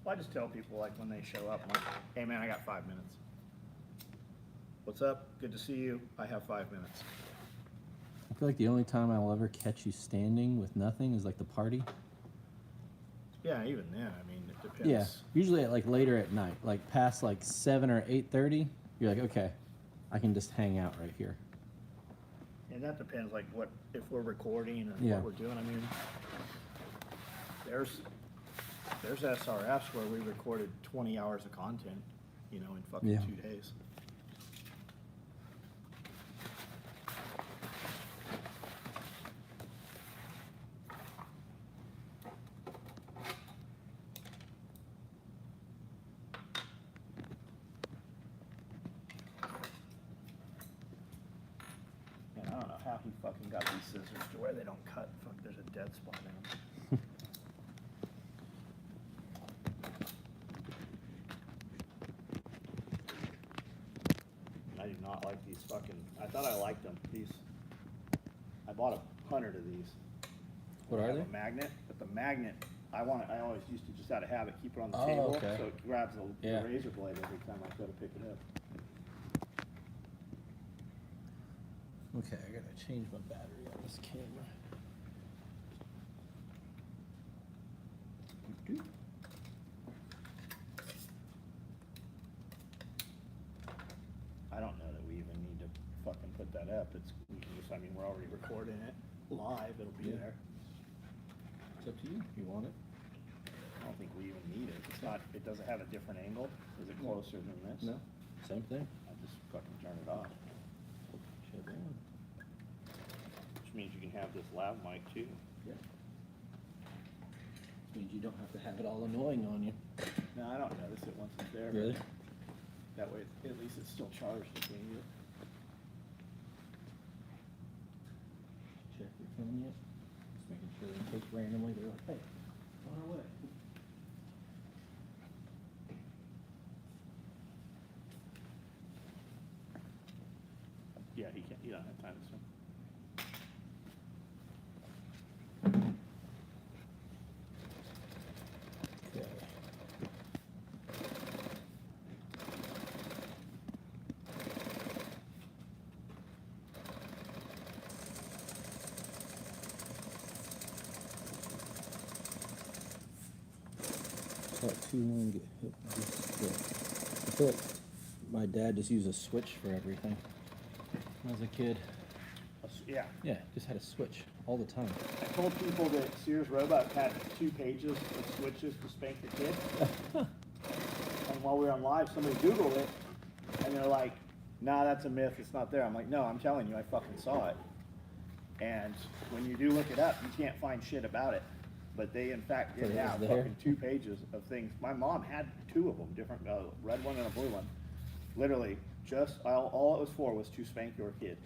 Well, I just tell people, like, when they show up, I'm like, hey, man, I got 5 minutes. What's up? Good to see you. I have 5 minutes. I feel like the only time I will ever catch you standing with nothing is like the party. Yeah, even then, I mean, it depends. Yeah, usually at like later at night, like past like 7 or 8:30. You're like, okay, I can just hang out right here. And that depends, like, what, if we're recording and Yeah. what we're doing. I mean, there's SRFs where we recorded 20 hours of content, you know, in fucking Yeah. 2 days. And I don't know how he fucking got these scissors to where they don't cut. Fuck, there's a dead spot in them. fucking, I thought I liked them, these. I bought 100 of these. What are have they? A magnet, but the magnet, I always used to just out of habit, keep it on the Oh, table, okay. so it grabs the Yeah. razor blade every time I go to pick it up. Okay, I gotta change my battery on this camera. I don't know that we even need to fucking put that up, we can just, I mean, we're already recording it live, it'll be Yeah. there. It's up to you. You want it? I don't think we even need it, it doesn't have a different angle, is it closer than this? No. Same thing. I just fucking turn it off, Shut down. which means you can have this lav mic too. Yeah. Which means you don't have to have it all annoying on you. No, I don't notice it once it's there. Really? That way, at least it's still charged if we need it. Check your phone yet? Just making sure in case randomly they're like, hey, on our way. Yeah, you don't have time to swim. Okay. It's like too long to get hit by this stick. I feel like my dad just used a switch for everything. When I was a kid. Yeah, Yeah, just had a switch all the time. I told people that Sears Roebuck had 2 pages of switches to spank the kid. And while we were on live, somebody Googled it, and they're like, nah, that's a myth, it's not there. I'm like, no, I'm telling you, I fucking saw it. And when you do look it up, you can't find shit about it. But they, in fact, did But it was have there? fucking 2 pages of things. My mom had 2 of them, different, red one and a blue one. Literally, just, all it was for was to spank your kid.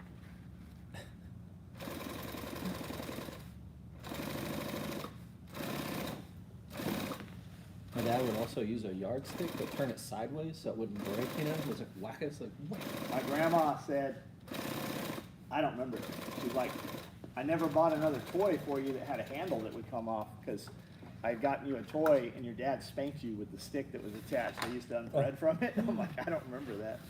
My dad would also use a yardstick but turn it sideways so it wouldn't break, you know? It was like whack it, it's like whack. My grandma said, I don't remember, she's like, I never bought another toy for you that had a handle that would come off, because I had gotten you a toy and your dad spanked you with the stick that was attached. I used to unthread from it. I'm like, I don't remember that.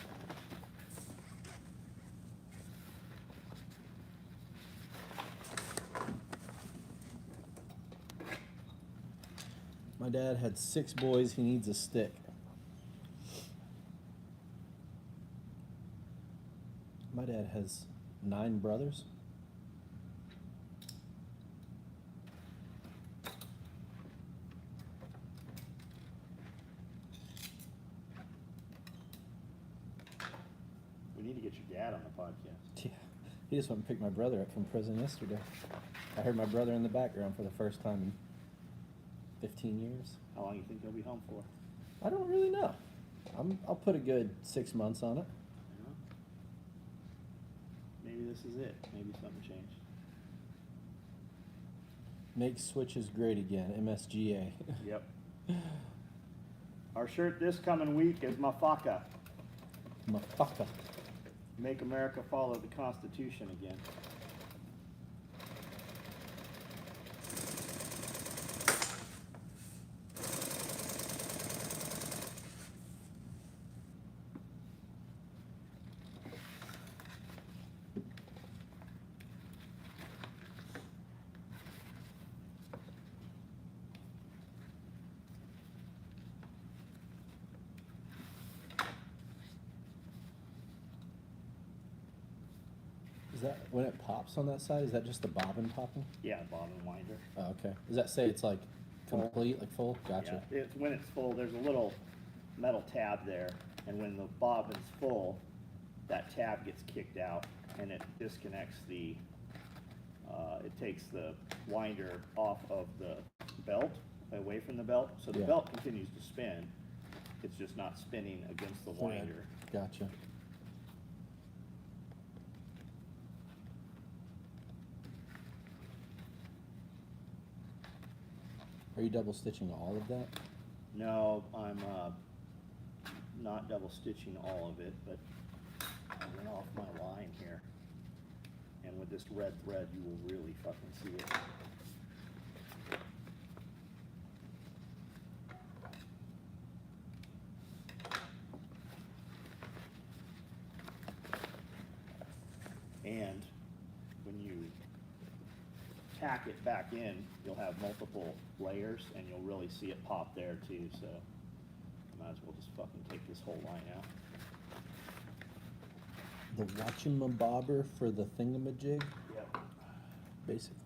My dad had 6 boys, he needs a stick. My dad has 9 brothers. We need to get your dad on the podcast. Yeah, he just went and picked my brother up from prison yesterday. I heard my brother in the background for the first time in 15 years. How long do you think he'll be home for? I don't really know. I'll put a good 6 months on it. You know? Maybe this is it. Maybe something changed. Make switches great again, MSGA. Yep. Our shirt this coming week is Mafaka. Motherfucker. Make America follow the Constitution again. Is that, when it pops on that side, is that just the bobbin popping? Yeah, bobbin winder. Oh, okay. Does that say it's like complete, like full? Gotcha. Yeah, it's when it's full, there's a little metal tab there, and when the bobbin's full, that tab gets kicked out, and it disconnects the, it takes the winder off of the belt, away from the belt, so the Yeah. belt continues to spin, it's just not spinning against the winder. Gotcha. Are you double stitching all of that? No, I'm, not double stitching all of it, but, went off my line here. And with this red thread, you will really fucking see it. And when you tack it back in, you'll have multiple layers and you'll really see it pop there too, so might as well just fucking take this whole line out. The whatchamabobber for the thingamajig, Yep. basically.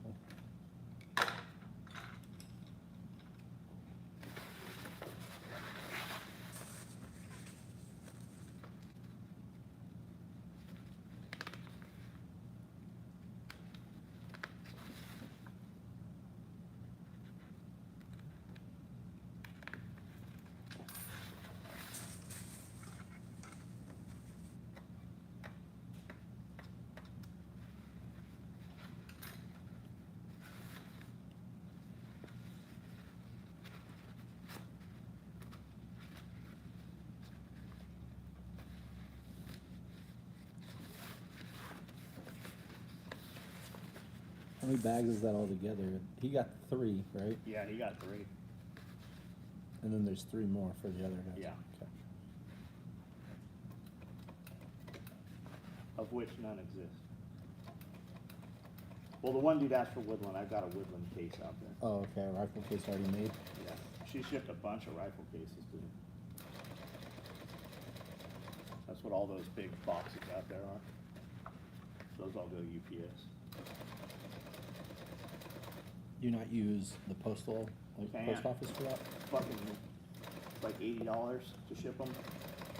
How many bags is that all together? He got 3, right? Yeah, he got 3. And then there's 3 more for the other guys. Yeah. Okay. Of which none exist. Well, the one dude asked for woodland. I've got a woodland case out there. Oh, okay. Rifle case already made. Yeah. She shipped a bunch of rifle cases to me. That's what all those big boxes out there are. Those all go UPS. Do you not use the postal, like Can. post office for that? Fucking like $80 to ship them,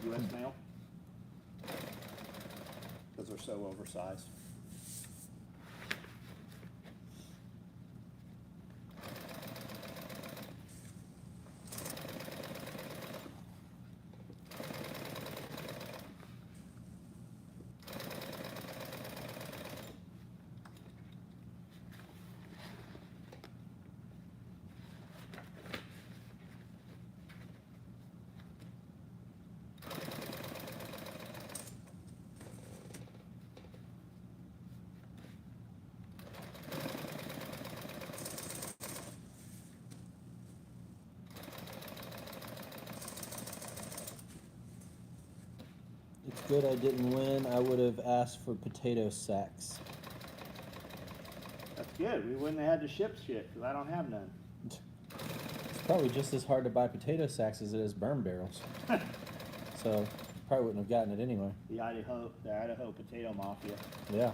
US mail. Because they're so oversized. It's good I didn't win. I would have asked for potato sacks. That's good. We wouldn't have had to ship shit because I don't have none. It's probably just as hard to buy potato sacks as it is burn barrels. So probably wouldn't have gotten it anyway. The Idaho potato mafia. Yeah.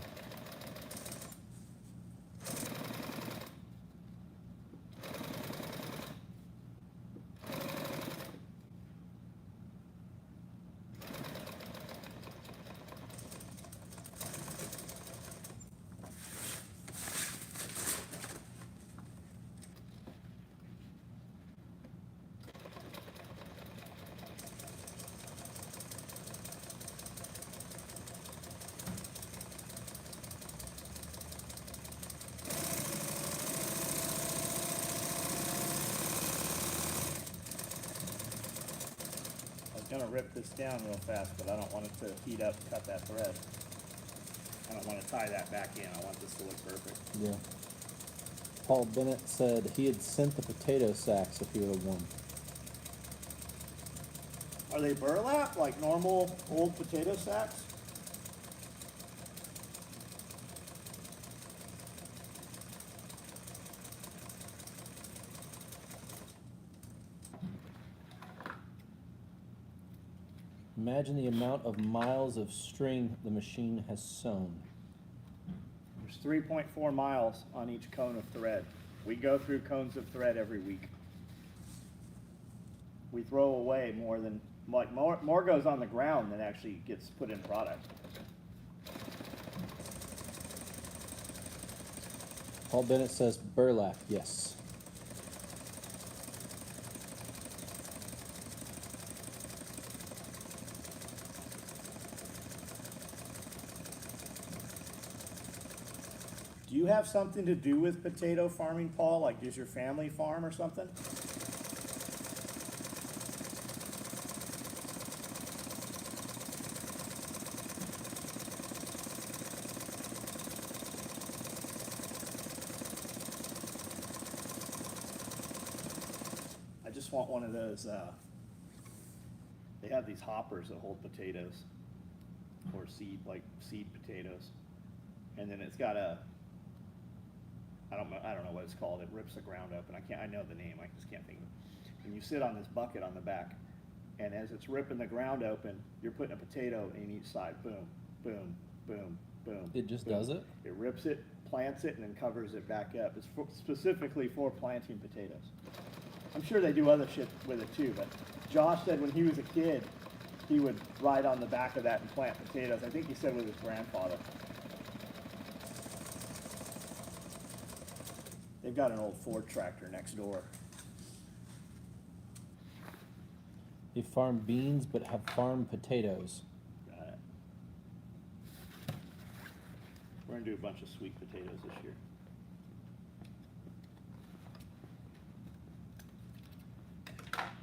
I was gonna rip this down real fast, but I don't want it to heat up and cut that thread. I don't want to tie that back in. I want this to look perfect. Yeah. Paul Bennett said he had sent the potato sacks if he would have won. Are they burlap like normal old potato sacks? Imagine the amount of miles of string the machine has sewn. There's 3.4 miles on each cone of thread. We go through cones of thread every week. We throw away more goes on the ground than actually gets put in product. Paul Bennett says burlap, yes. Do you have something to do with potato farming, Paul? Like, does your family farm or something? just want one of those, they have these hoppers that hold potatoes, or seed potatoes. And then it's got I don't know what it's called, it rips the ground open, I know the name, I just can't think of it. And you sit on this bucket on the back, and as it's ripping the ground open, you're putting a potato in each side, boom, boom, boom, boom. It just boom. does it? It rips it, plants it, and then covers it back up. It's specifically for planting potatoes. I'm sure they do other shit with it too, but Josh said when he was a kid, he would ride on the back of that and plant potatoes. I think he said with his grandfather. They've got an old Ford tractor next door. They farm beans but have farm potatoes. Got it. We're gonna do a bunch of sweet potatoes this year.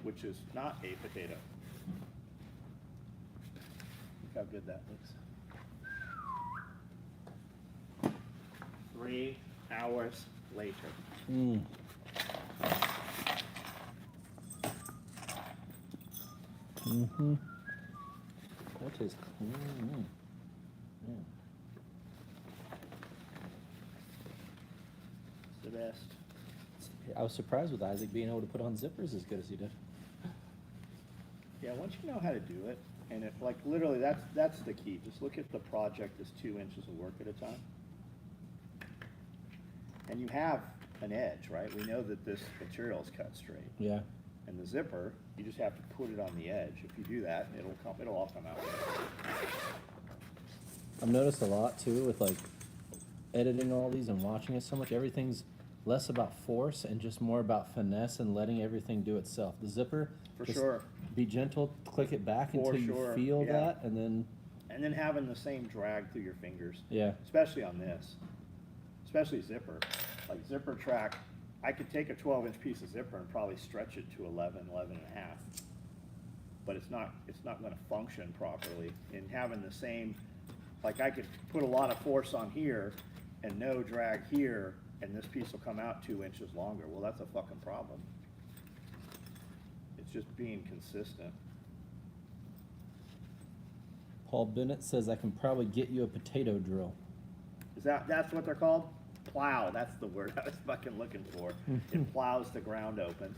Which is not a potato. Look how good that looks. 3 hours later. Mm. Mm-hmm. That tastes cool. Mm. Yeah. It's the best. I was surprised with Isaac being able to put on zippers as good as he did. Yeah, once you know how to do it, and it, like, literally, that's the key. Just look at the project as 2 inches of work at a time. And you have an edge, right? We know that this material is cut straight. Yeah. And the zipper, you just have to put it on the edge. If you do that, it'll all come out. I've noticed a lot too with like editing all these and watching it so much. Everything's less about force and just more about finesse and letting everything do itself. The zipper, For just sure. be gentle, click it back For until sure, you feel yeah. that, and then And then having the same drag through your fingers. yeah. Especially on this. Especially zipper. Like zipper track, I could take a 12-inch piece of zipper and probably stretch it to 11 and a half. But it's not gonna function properly. And having the same, like I could put a lot of force on here and no drag here, and this piece will come out 2 inches longer. Well, that's a fucking problem. It's just being consistent. Paul Bennett says I can probably get you a potato drill. That's what they're called? Plow, that's the word I was fucking looking for. It plows the ground open.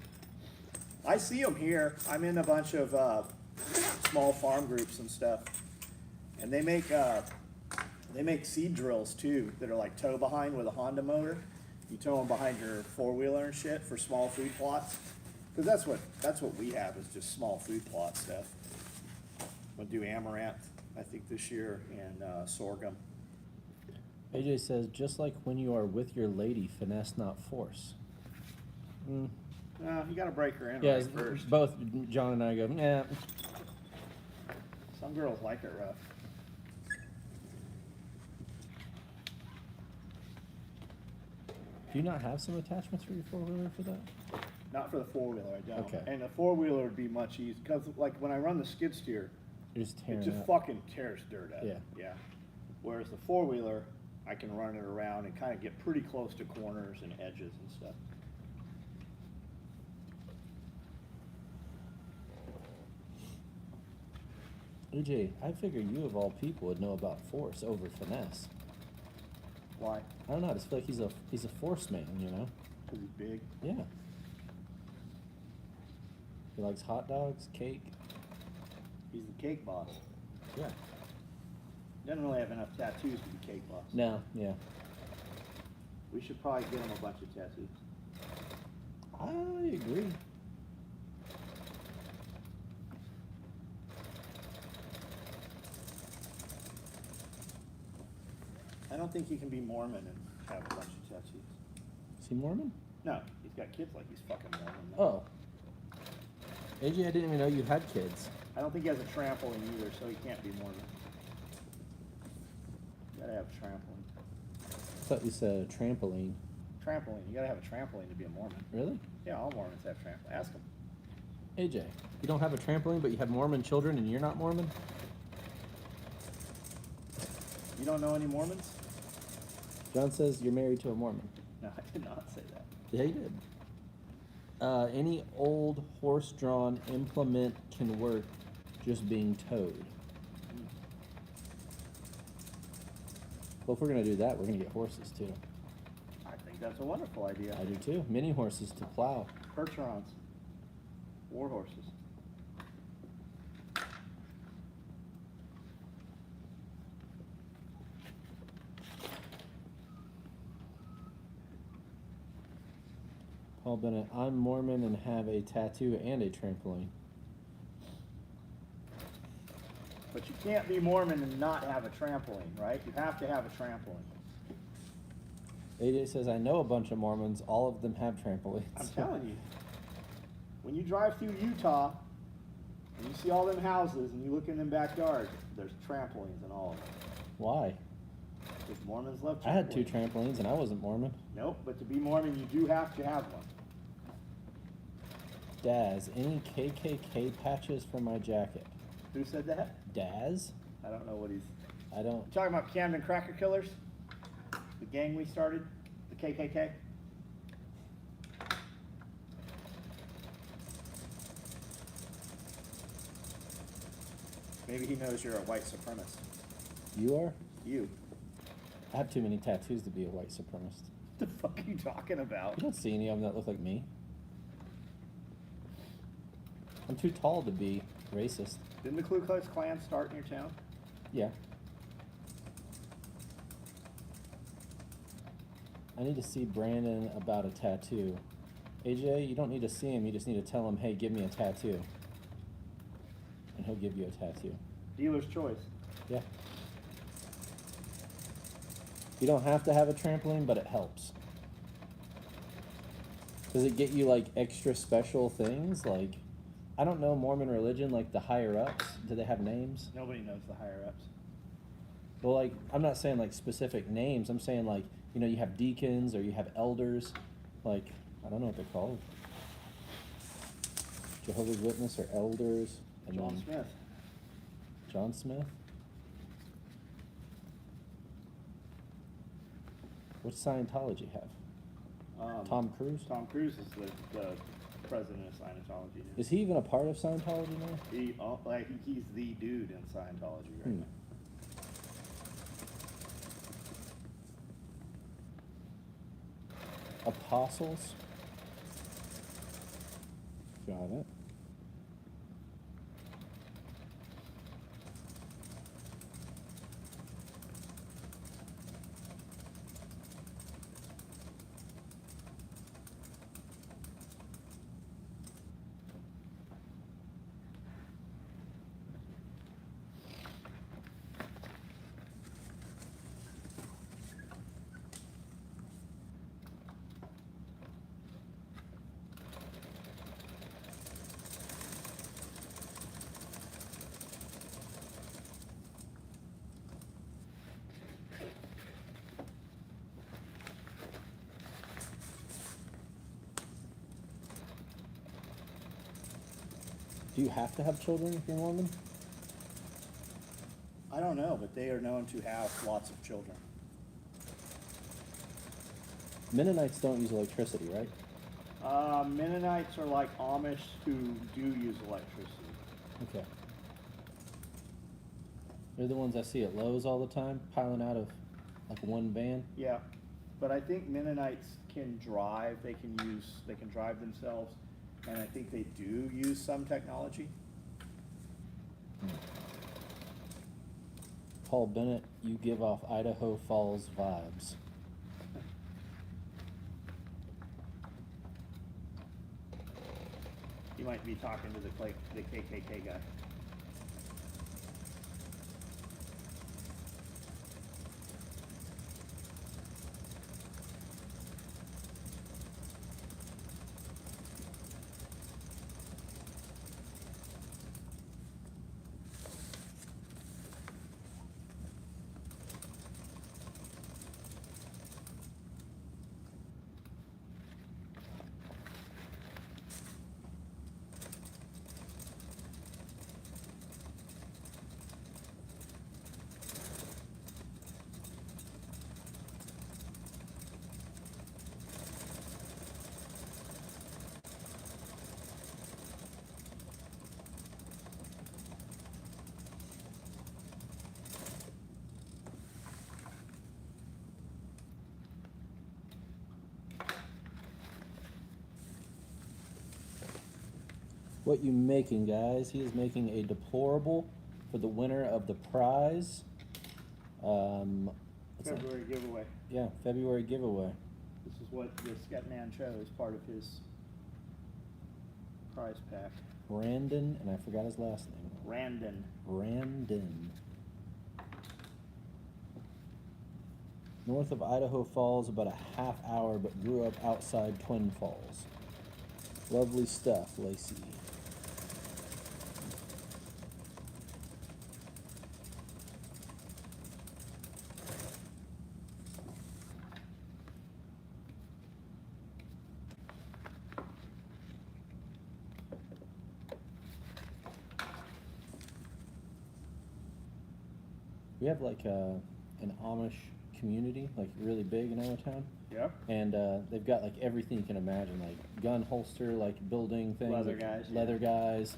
I see them here. I'm in a bunch of small farm groups and stuff. And they make seed drills too that are like tow behind with a Honda motor. You tow them behind your 4-wheeler and shit for small food plots. Because that's what we have is just small food plot stuff. We'll do amaranth, I think this year, and sorghum. AJ says, just like when you are with your lady, finesse, not force. Mm. You gotta break her in Yeah, right first. both John and I go, yeah. Some girls like it rough. Do you not have some attachments for your 4-wheeler for that? Not for the 4-wheeler, I don't. Okay. And the 4-wheeler would be much easier, because like when I run the skid steer, You're just it tearing just up. fucking tears dirt up. Yeah. Yeah. Whereas the 4-wheeler, I can run it around and kind of get pretty close to corners and edges and stuff. AJ, I figure you of all people would know about force over finesse. Why? I don't know, I just feel like he's a force man, you know? Because he's big. Yeah. He likes hot dogs, cake. He's the cake boss. Yeah. Doesn't really have enough tattoos to be cake boss. No, yeah. We should probably get him a bunch of tattoos. I agree. I don't think he can be Mormon and have a bunch of tattoos. Is he Mormon? No, he's got kids like he's fucking Mormon. No. Oh. AJ, I didn't even know you had kids. I don't think he has a trampoline either, so he can't be Mormon. You gotta have a trampoline. I thought you said a trampoline. Trampoline. You gotta have a trampoline to be a Mormon. Really? Yeah, all Mormons have trampoline. Ask them. AJ, you don't have a trampoline, but you have Mormon children and you're not Mormon? You don't know any Mormons? John says you're married to a Mormon. No, I did not say that. Yeah, he did. Any old horse-drawn implement can work, just being towed. Well, if we're gonna do that, we're gonna get horses too. I think that's a wonderful idea. I do too. Mini horses to plow. Percherons. War horses. Paul Bennett, I'm Mormon and have a tattoo and a trampoline. But you can't be Mormon and not have a trampoline, right? You have to have a trampoline. AJ says, I know a bunch of Mormons. All of them have trampolines. I'm telling you. When you drive through Utah and you see all them houses and you look in them backyards, there's trampolines in all of them. Why? Because Mormons love trampolines. I had 2 trampolines and I wasn't Mormon. Nope, but to be Mormon, you do have to have one. Daz, any KKK patches for my jacket? Who said that? Daz? I don't know what he's... I don't. You talking about Camden Cracker Killers? The gang we started? The KKK? Maybe he knows you're a white supremacist. You are? You. I have too many tattoos to be a white supremacist. What the fuck are you talking about? You don't see any of them that look like me. I'm too tall to be racist. Didn't the Ku Klux Klan start in your town? Yeah. I need to see Brandon about a tattoo. AJ, you don't need to see him. You just need to tell him, hey, give me a tattoo. And he'll give you a tattoo. Dealer's choice. Yeah. You don't have to have a trampoline, but it helps. Does it get you like extra special things? Like, I don't know Mormon religion, like the higher ups. Do they have names? Nobody knows the higher ups. Well, like, I'm not saying like specific names. I'm saying like, you know, you have deacons or you have elders. Like, I don't know what they're called. Jehovah's Witness or elders. And John then Smith. John Smith? What's Scientology have? Tom Cruise? Tom Cruise is the president of Scientology. Now. Is he even a part of Scientology now? He's the dude in Scientology right now. Apostles? Got it. Do you have to have children if you're Mormon? I don't know, but they are known to have lots of children. Mennonites don't use electricity, right? Mennonites are like Amish who do use electricity. Okay. They're the ones I see at Lowe's all the time, piling out of like one van. Yeah, but I think Mennonites can drive. They can drive themselves, and I think they do use some technology. Paul Bennett, you give off Idaho Falls vibes. You might be talking to the KKK guy. What you making, guys? He is making a deplorable for the winner of the prize. It's like- February giveaway. yeah, February giveaway. This is what the Sketman chose, part of his prize pack. Brandon, and I forgot his last name. Randon. Brandon. North of Idaho Falls, about a half hour, but grew up outside Twin Falls. Lovely stuff, Lacey. We have like an Amish community, like really big in our town. Yep. And they've got like everything you can imagine, like gun holster, like building things. Leather like guys, Leather guys.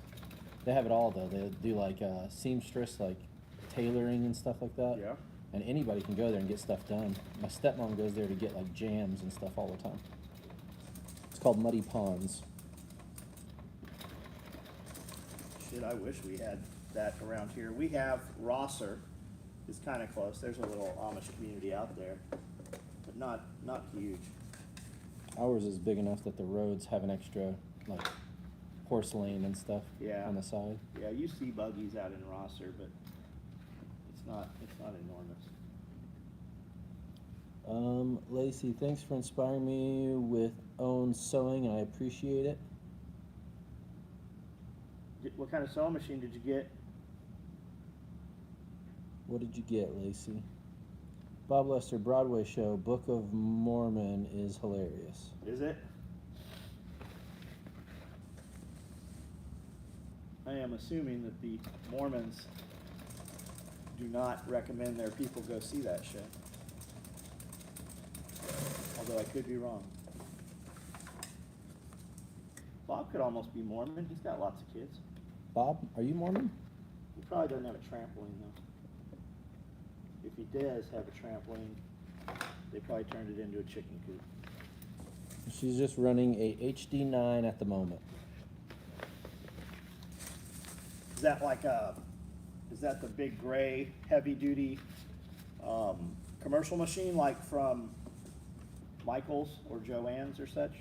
They have it all though. They do like seamstress, like tailoring and stuff like that. Yep. And anybody can go there and get stuff done. My stepmom goes there to get like jams and stuff all the time. It's called Muddy Ponds. Shit, I wish we had that around here. We have Rosser, is kind of close. There's a little Amish community out there, but not huge. Ours is big enough that the roads have an extra like porcelain and stuff Yeah. on the side. Yeah, you see buggies out in Rosser, but it's not enormous. Lacey, thanks for inspiring me with own sewing, and I appreciate it. What kind of sewing machine did you get? What did you get, Lacey? Bob Lester Broadway show, Book of Mormon is hilarious. Is it? I am assuming that the Mormons do not recommend their people go see that show. Although I could be wrong. Bob could almost be Mormon. He's got lots of kids. Bob, are you Mormon? He probably doesn't have a trampoline though. If he does have a trampoline, they probably turned it into a chicken coop. She's just running a HD9 at the moment. Is that like is that the big gray heavy duty commercial machine like from Michael's or Joann's or such?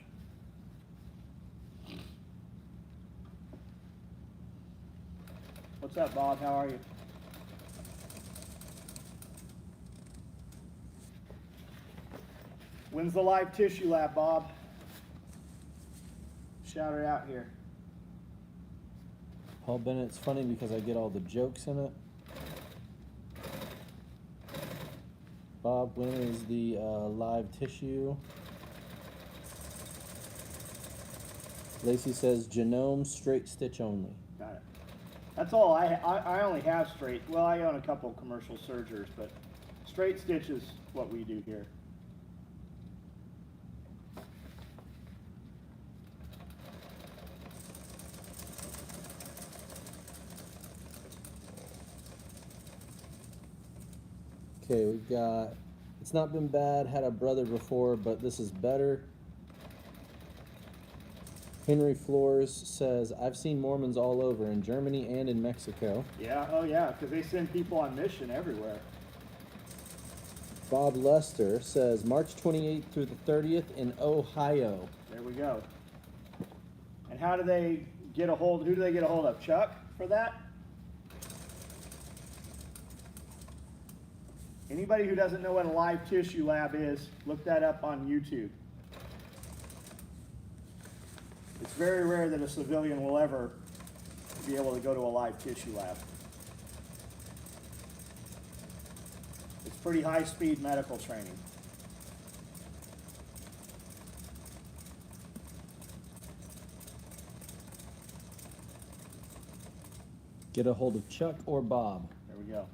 What's up, Bob? How are you? When's the live tissue lab, Bob? Shout her out here. Paul Bennett's funny because I get all the jokes in it. Bob, when is the live tissue? Lacey says genome straight stitch only. Got it. That's all. I only have straight. Well, I own a couple commercial sergers, but straight stitch is what we do here. Okay, we've got, it's not been bad, had a brother before, but this is better. Henry Flores says, I've seen Mormons all over, in Germany and in Mexico. Yeah, oh yeah, because they send people on mission everywhere. Bob Lester says, March 28th through the 30th in Ohio. There we go. And how do they get a hold, who do they get a hold of? Chuck for that? Anybody who doesn't know what a live tissue lab is, look that up on YouTube. It's very rare that a civilian will ever be able to go to a live tissue lab. It's pretty high-speed medical training. Get a hold of Chuck or Bob. There we go.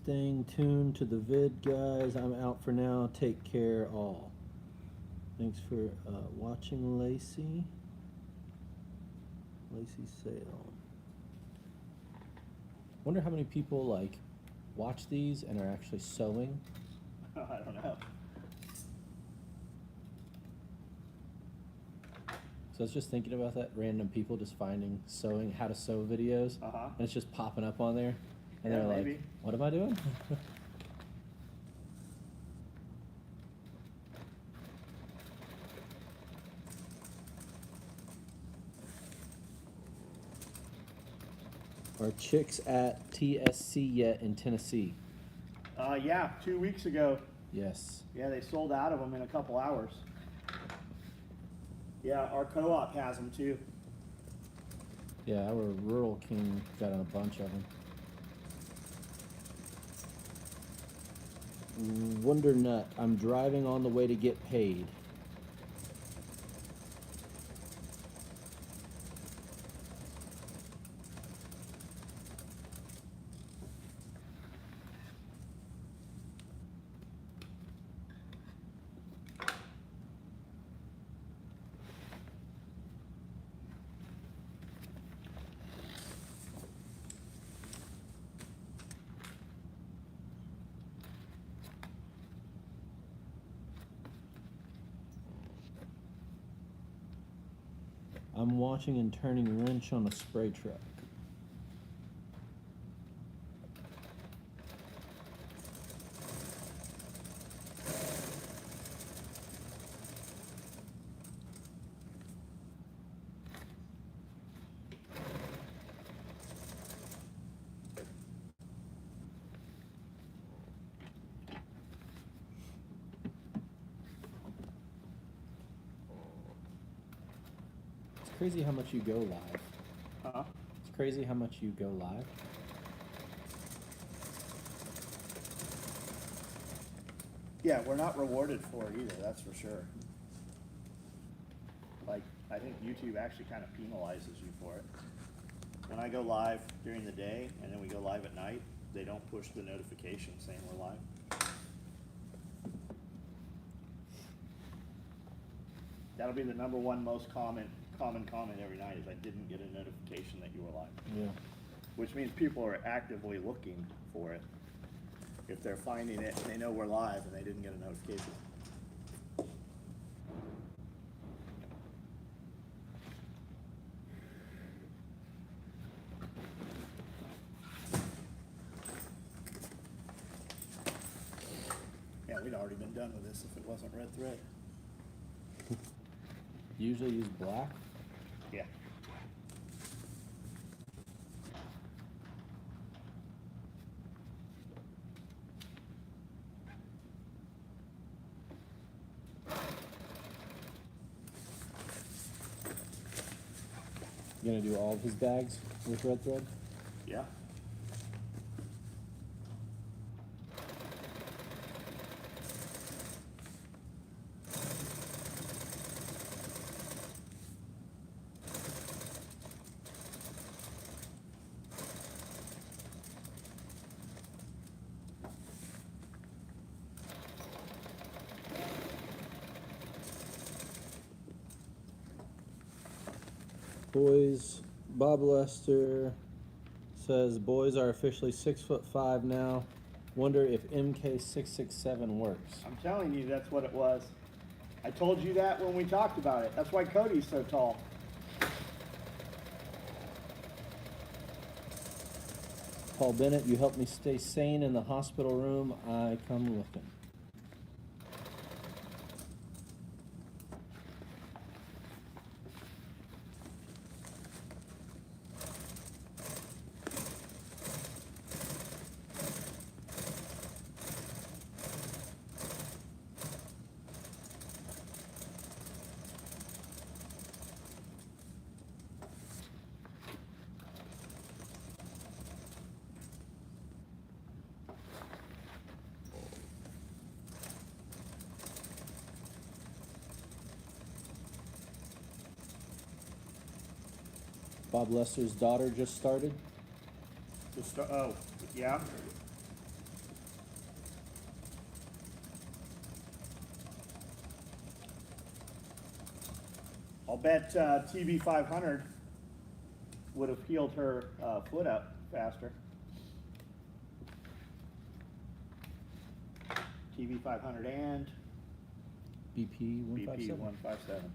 Staying tuned to the vid, guys. I'm out for now. Take care, all. Thanks for watching, Lacey. Lacey Sale. Wonder how many people like watch these and are actually sewing. I don't know. So I was just thinking about that. Random people just finding sewing, how to sew videos, Uh-huh. and it's just popping up on there, and Yeah, they're like, maybe. "What am I doing?" Are chicks at TSC yet in Tennessee? Yeah, 2 weeks ago. Yes. Yeah, they sold out of them in a couple hours. Yeah, our co-op has them too. Yeah, our Rural King got a bunch of them. Wonder Nut, I'm driving on the way to get paid. I'm watching and turning wrench on a spray truck. It's crazy how much you go live. Huh? It's crazy how much you go live. Yeah, we're not rewarded for it either, that's for sure. Like, I think YouTube actually kind of penalizes you for it. When I go live during the day and then we go live at night, they don't push the notification saying we're live. That'll be the number one most common comment every night is I didn't get a notification that you were live. Yeah. Which means people are actively looking for it. If they're finding it, they know we're live and they didn't get a notification. Yeah, we'd already been done with this if it wasn't red thread. Usually use black. Yeah. You gonna do all of his bags with red thread? Yeah. Boys, Bob Lester says boys are officially 6'5" now. Wonder if MK667 works. I'm telling you, that's what it was. I told you that when we talked about it. That's why Cody's so tall. Paul Bennett, you helped me stay sane in the hospital room. I come looking. Bob Lester's daughter just started. Oh, yeah. I'll bet TB 500 would have healed her foot up faster. TB 500 and BP BP 157. 157.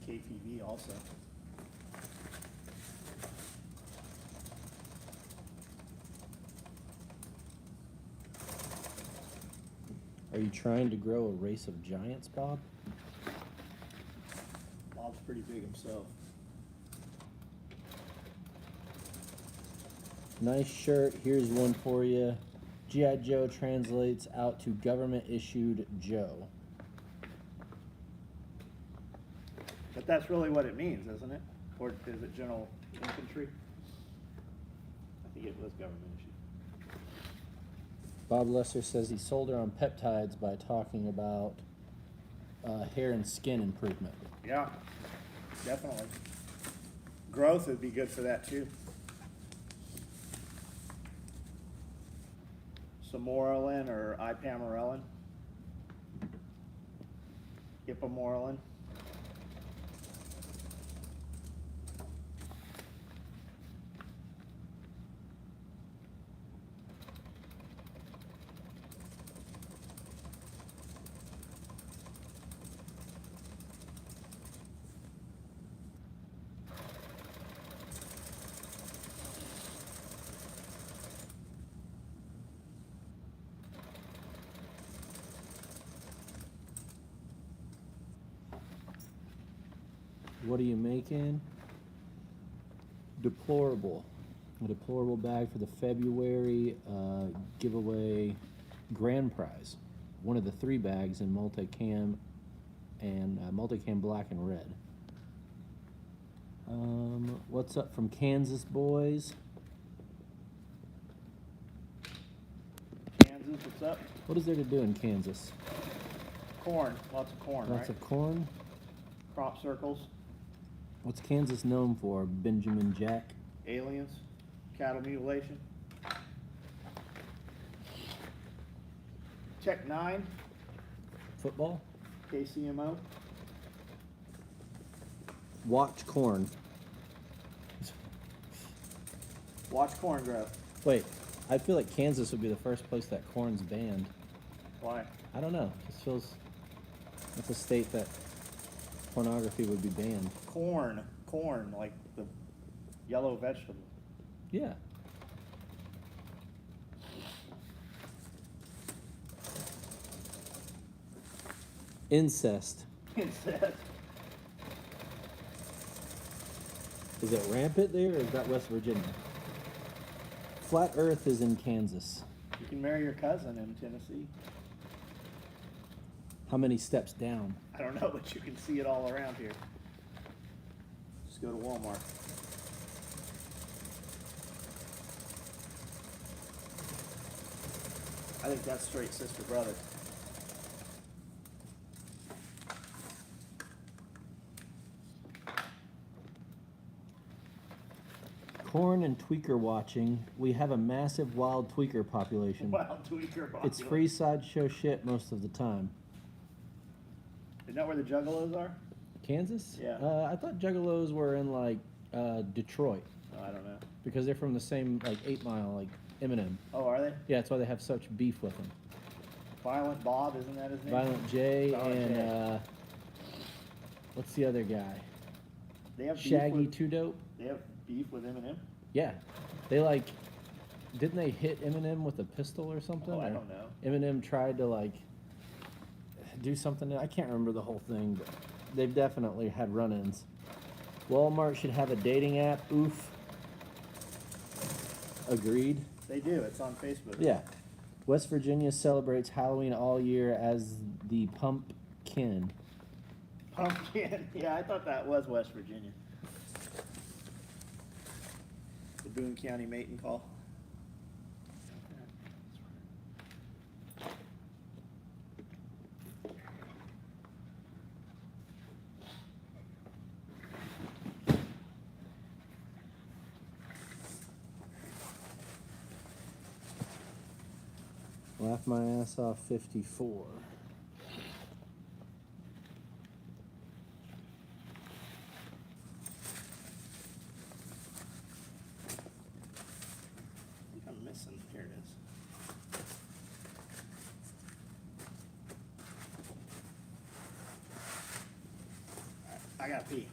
KTV also. Are you trying to grow a race of giants, Bob? Bob's pretty big himself. Nice shirt. Here's one for you. G.I. Joe translates out to government issued Joe. But that's really what it means, isn't it? Or is it general infantry? I think it was government issue. Bob Lesser says he sold her on peptides by talking about hair and skin improvement. Yeah, definitely. Growth would be good for that too. Samorelin or ipamorelin. Ipamorelin. What are you making? Deplorable. A deplorable bag for the February giveaway grand prize. One of the 3 bags in multicam and multicam black and red. What's up from Kansas, boys? Kansas, what's up? What is there to do in Kansas? Corn, lots of corn, Lots right? of corn. Crop circles, What's Kansas known for? Benjamin Jack. aliens, cattle mutilation. Check 9, Football. KCMO. Watch corn. Watch corn grow. Wait, I feel like Kansas would be the first place that corn's banned. Why? I don't know. It just feels it's a state that pornography would be banned. Corn, like the yellow vegetable. Yeah. Incest. Incest. Is it rampant there, or is that West Virginia? Flat Earth is in Kansas. You can marry your cousin in Tennessee. How many steps down? I don't know, but you can see it all around here. Just go to Walmart. I think that's straight sister brother. Corn and tweaker watching. We have a massive wild tweaker population. Wild tweaker population. It's free sideshow shit most of the time. Isn't that where the juggalos are? Kansas? Yeah. I thought Juggalos were in like Detroit Oh, I don't know. because they're from the same like 8 Mile, like Eminem. Oh, are they? Yeah, that's why they have such beef with him. Violent Bob, isn't that his name? Violent J Violent and J. What's the other guy? They have beef Shaggy with, Two Dope. They have beef with Eminem? Yeah, they like didn't they hit Eminem with a pistol or something? Oh, I Or don't know. Eminem tried to like do something. I can't remember the whole thing, but they've definitely had run-ins. Walmart should have a dating app. Oof. Agreed. They do, it's on Facebook. Yeah. West Virginia celebrates Halloween all year as the Pumpkin. Pumpkin, yeah, I thought that was West Virginia. The Boone County Mating Call. Laugh my ass off 54. I think I'm missing, here it is. I gotta pee.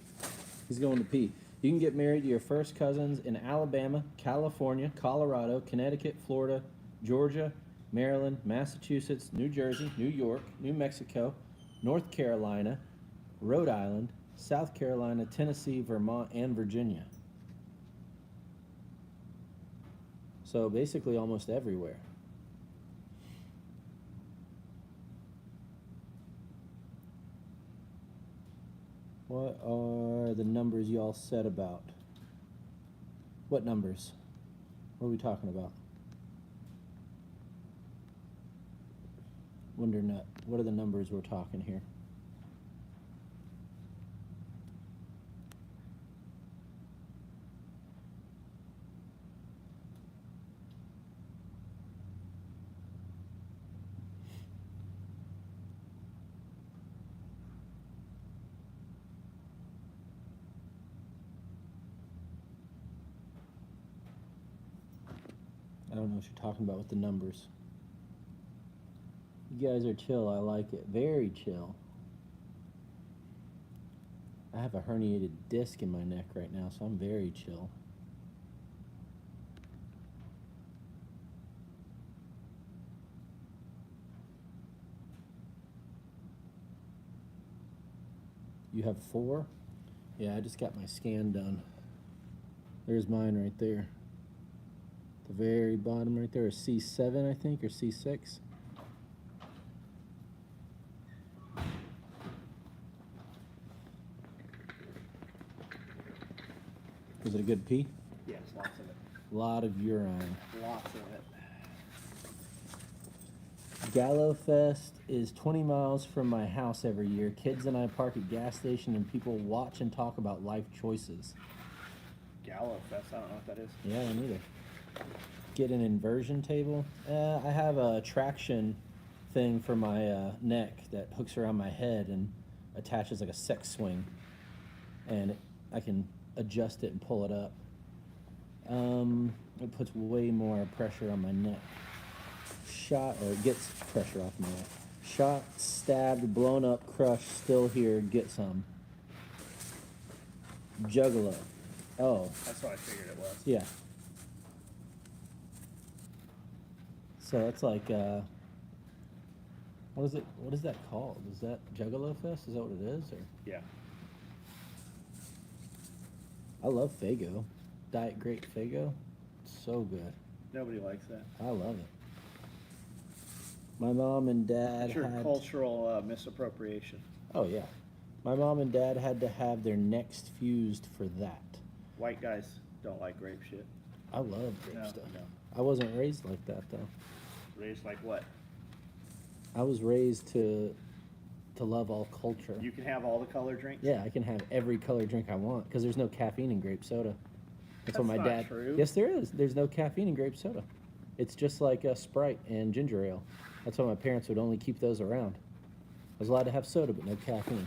He's going to pee. You can get married to your first cousins in Alabama, California, Colorado, Connecticut, Florida, Georgia, Maryland, Massachusetts, New Jersey, New York, New Mexico, North Carolina, Rhode Island, South Carolina, Tennessee, Vermont, and Virginia. So basically almost everywhere. What are the numbers y'all said about? What numbers? What are we talking about? Wonder Nut. What are the numbers we're talking here? I don't know what you're talking about with the numbers. You guys are chill. I like it. Very chill. I have a herniated disc in my neck right now, so I'm very chill. You have 4? Yeah, I just got my scan done. There's mine right there. The very bottom right there is C7, I think, or C6. Was it a good pee? Yes, lots of it. A lot of urine. Lots of it. Gallo Fest is 20 miles from my house every year. Kids and I park at gas station and people watch and talk about life choices. Gallo Fest, I don't know what that is. Yeah, me neither. Get an inversion table. I have a traction thing for my neck that hooks around my head and attaches like a sex swing. And I can adjust it and pull it up. It puts way more pressure on my neck. Shot, or it gets pressure off my neck. Shot, stabbed, blown up, crushed, still here, get some. Juggalo. Oh, That's what I figured it was. yeah. So that's like, what is it? What is that called? Is that Juggalo Fest? Is that what it is? Or Yeah. I love Faygo, Diet Grape Faygo. It's so good. Nobody likes that. I love it. My mom and dad It's your had. cultural misappropriation. Oh yeah, my mom and dad had to have their necks fused for that. White guys don't like grape shit. I love grape No, stuff. no. I wasn't raised like that though. Raised like what? I was raised to love all culture. You can have all the color drinks? Yeah, I can have every color drink I want because there's no caffeine in grape soda. That's what That's my not dad. true. Yes, there is. There's no caffeine in grape soda. It's just like a Sprite and ginger ale. That's why my parents would only keep those around. I was allowed to have soda, but no caffeine.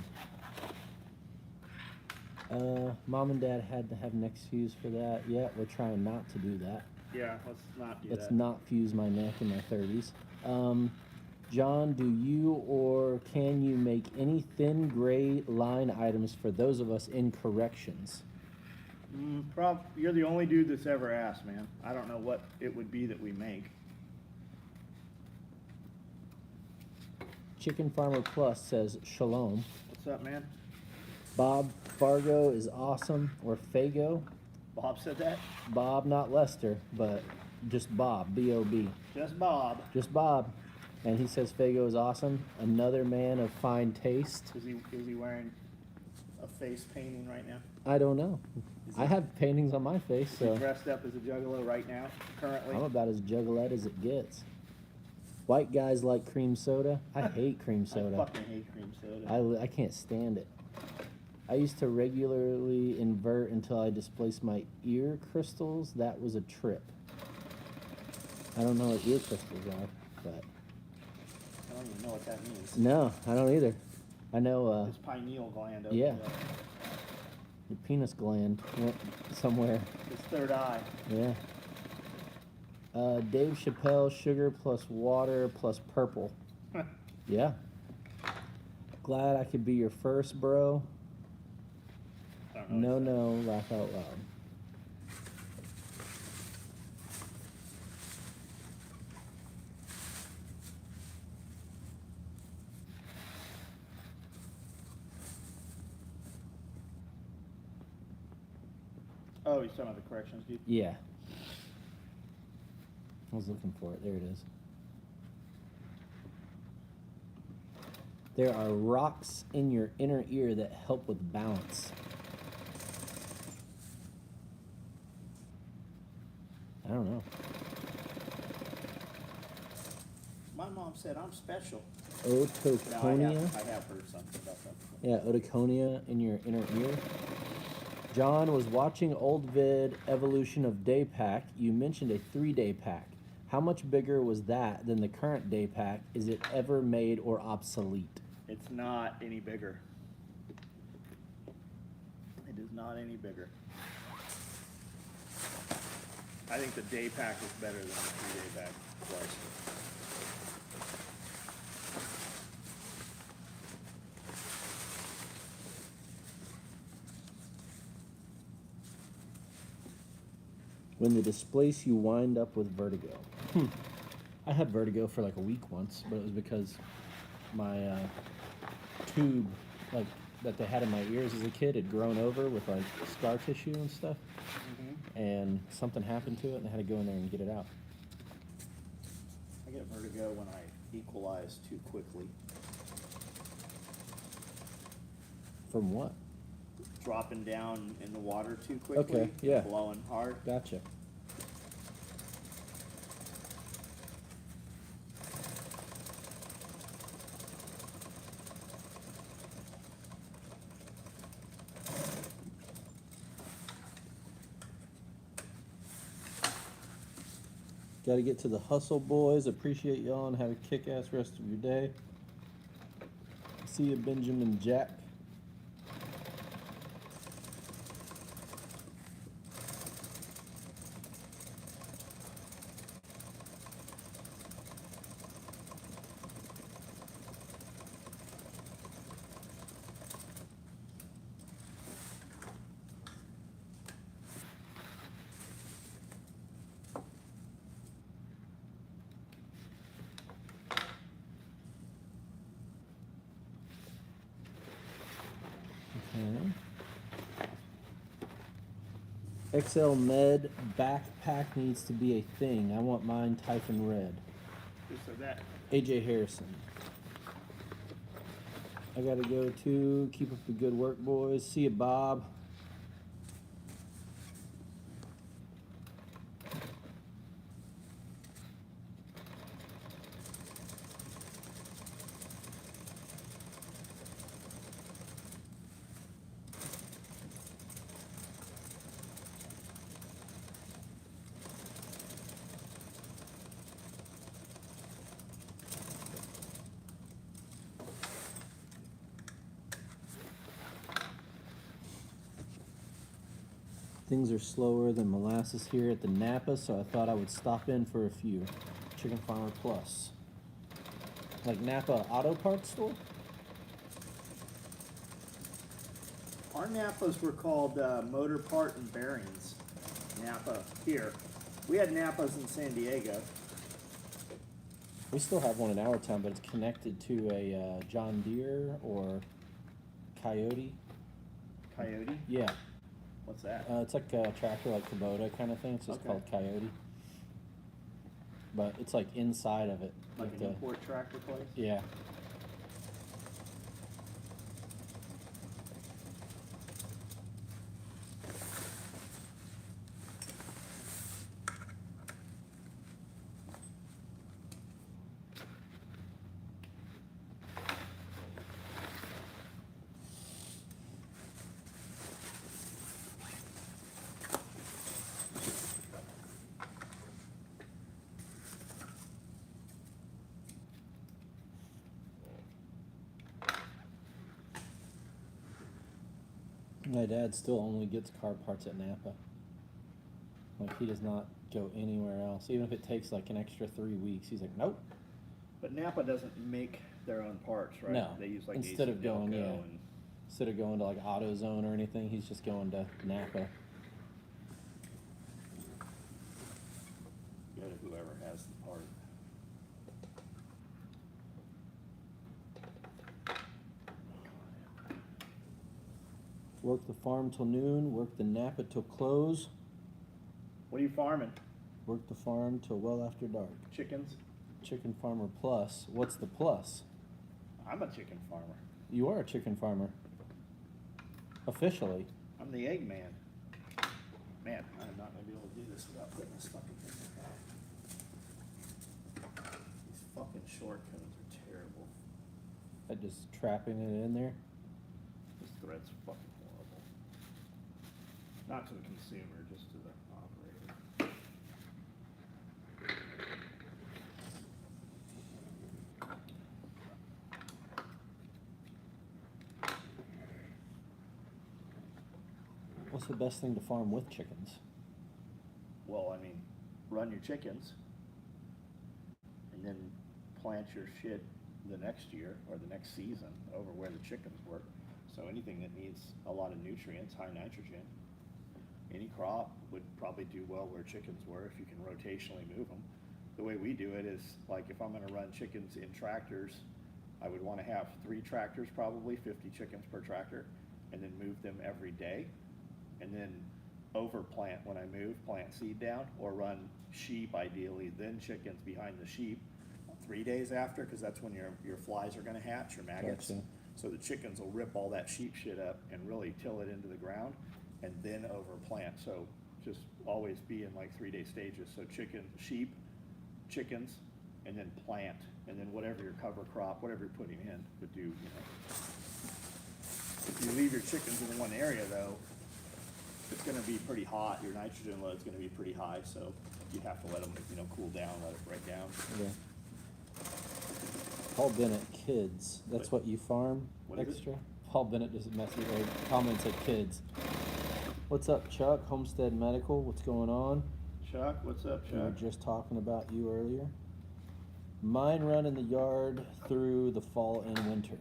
Mom and dad had to have necks fused for that. Yeah, we're trying not to do that. Yeah, let's not do Let's that. not fuse my neck in my 30s. John, do you or can you make any thin gray line items for those of us in corrections? You're the only dude that's ever asked, man. I don't know what it would be that we make. Chicken Farmer Plus says shalom. What's up, man? Bob Fargo is awesome, or Fago. Bob said that? Bob, not Lester, but just Bob, B-O-B. Just Bob. Just Bob. And he says Fago is awesome. Another man of fine taste. Is he wearing a face painting right now? I don't know. Is I he- have paintings on my face, Is he so dressed up as a juggalo right now, currently? I'm about as juggalette as it gets. White guys like cream soda. I hate cream I soda. fucking hate cream soda. I can't stand it. I used to regularly invert until I displaced my ear crystals. That was a trip. I don't know what ear crystals are, but I don't even know what that means. no, I don't either. I know His pineal gland opens yeah. up. the penis gland went somewhere. His third eye. Yeah. Dave Chappelle, sugar plus water plus purple. Yeah. Glad I could be your first, bro. I don't know. No, laugh out loud. Oh, he's talking about the corrections dude. Yeah. I was looking for it. There it is. There are rocks in your inner ear that help with balance. I don't know. My mom said I'm special. Otoconia? I have heard something about that. Yeah, otoconia in your inner ear. John was watching old vid evolution of day pack. You mentioned a 3-day pack. How much bigger was that than the current day pack? Is it ever made or obsolete? It's not any bigger. It is not any bigger. I think the day pack is better than the 3-day pack was. When they displace, you wind up with vertigo. I had vertigo for like a week once, but it was because my tube, like that they had in my ears as a kid, had grown over with like scar tissue and stuff, and something happened to it, and I had to go in there and get it out. I get vertigo when I equalize too quickly. From what? Dropping down in the water too quickly. Okay, yeah. Blowing hard. Gotcha. Got to get to the hustle, boys. Appreciate y'all and have a kick-ass rest of your day. See you, Benjamin Jack. Okay. XL Med backpack needs to be a thing. I want mine Typhon Red. Who said that? AJ Harrison. I gotta go too. Keep up the good work, boys. See you, Bob. Things are slower than molasses here at the Napa, so I thought I would stop in for a few. Chicken Farmer Plus. Like Napa Auto Parts store? Our Napas were called Motor Part and Bearings. Napa here. We had Napas in San Diego. We still have one in our town, but it's connected to a John Deere or Coyote. Coyote. Yeah. What's that? It's like a tractor, like Kubota kind of thing. It's just Okay. called Coyote. But it's like inside of it. Like with an the- import tractor place? Yeah. My dad still only gets car parts at Napa. Like, he does not go anywhere else. Even if it takes like an extra 3 weeks, he's like, nope. But Napa doesn't make their own parts, right? No. They use like Instead Ace of going, Delco yeah. and Instead of going to like AutoZone or anything, he's just going to Napa. go to whoever has the part. Work the farm till noon, work the Napa till close, What are you farming? work the farm till well after dark. Chickens? Chicken farmer plus. What's the plus? I'm a chicken farmer. You are a chicken farmer. Officially. I'm the egg man. Man, I'm not gonna be able to do this without putting this fucking thing in. These fucking short cones are terrible. That just trapping it in there. This thread's fucking horrible. Not to the consumer, just to the operator. What's the best thing to farm with chickens? Well, I mean, run your chickens and then plant your shit the next year or the next season over where the chickens work. So anything that needs a lot of nutrients, high nitrogen, any crop would probably do well where chickens were if you can rotationally move them. The way we do it is, like, if I'm gonna run chickens in tractors, I would wanna have 3 tractors, probably 50 chickens per tractor, and then move them every day. And then overplant when I move, plant seed down, or run sheep ideally, then chickens behind the sheep 3 days after, because that's when your flies are gonna hatch, your maggots. Gotcha. So the chickens will rip all that sheep shit up and really till it into the ground, and then overplant. So just always be in like 3-day stages. So sheep, chickens, and then plant, and then whatever your cover crop, whatever you're putting in, would do, you know. If you leave your chickens in one area though, it's gonna be pretty hot, your nitrogen load's gonna be pretty high, so you have to let them, you know, cool down, let it break down. Yeah. Paul Bennett kids. That's what you farm What is it? extra? Paul Bennett just messaged or comments at kids. What's up, Chuck? Homestead Medical. What's going on? Chuck, what's up, We were Chuck? just talking about you earlier. Mine run in the yard through the fall and winter.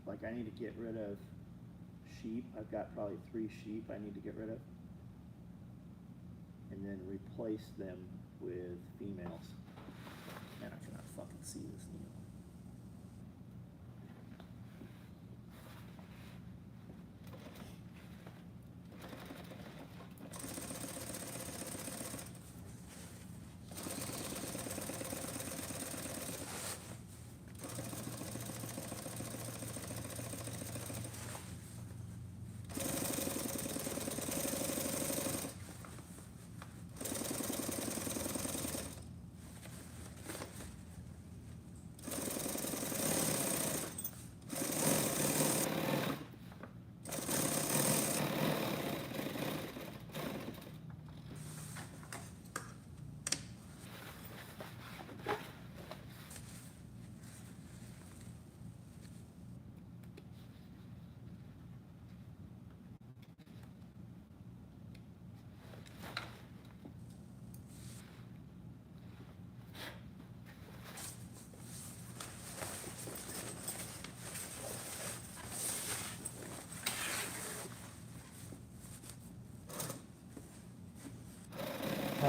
Like, I need to get rid of sheep. I've got probably 3 sheep I need to get rid of. And then replace them with females. Man, I cannot fucking see this needle.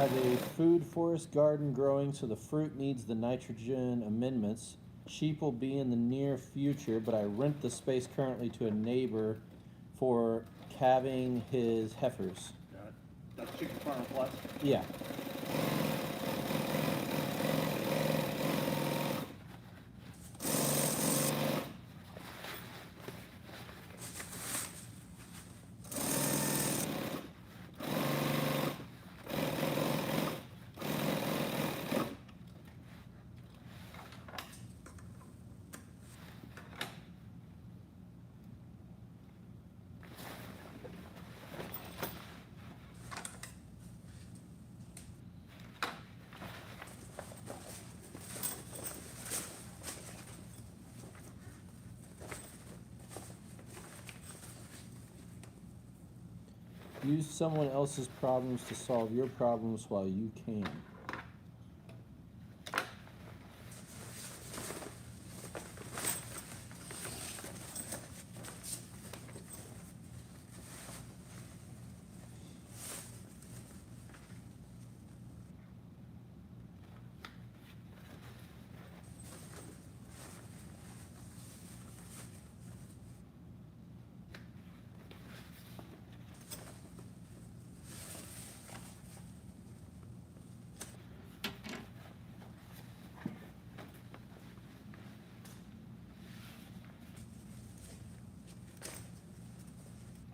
have a food forest garden growing, so the fruit needs the nitrogen amendments. Sheep will be in the near future, but I rent the space currently to a neighbor for calving his heifers. Got it. That's Chicken Farmer Plus. Yeah. Use someone else's problems to solve your problems while you can.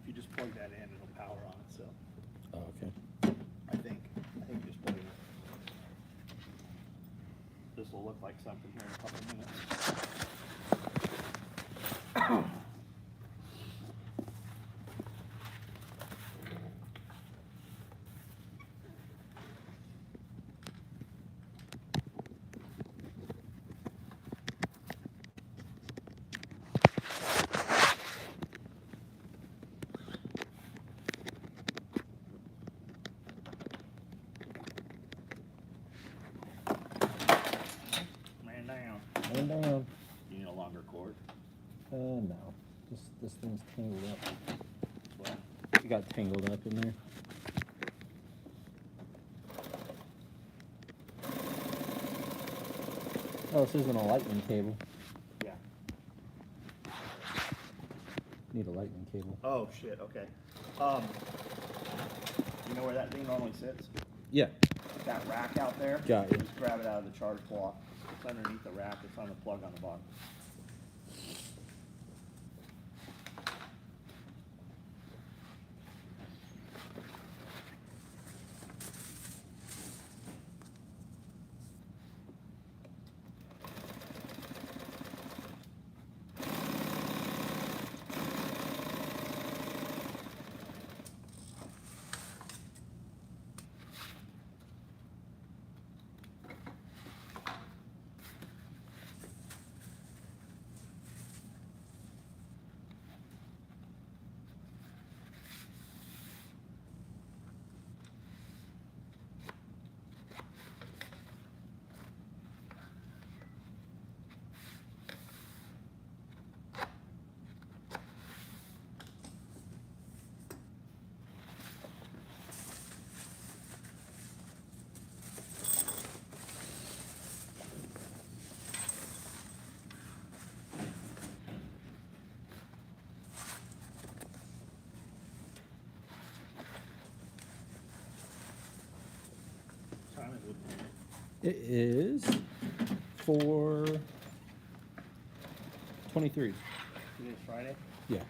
If you just plug that in, it'll power on itself. Oh, okay. I think just plug it in. This will look like something here in a couple minutes. Man down. And down. You need a longer cord. No. This thing's tangled up. What? It got tangled up in there. Oh, this isn't a lightning cable. Yeah. Need a lightning cable. Oh shit. Okay. You know where that thing normally sits? Yeah. That rack out there. Got you. Just grab it out of the charge cloth. It's underneath the rack. It's on the plug on the bottom. What time is it? It is 4:23. Today's Friday. Yeah.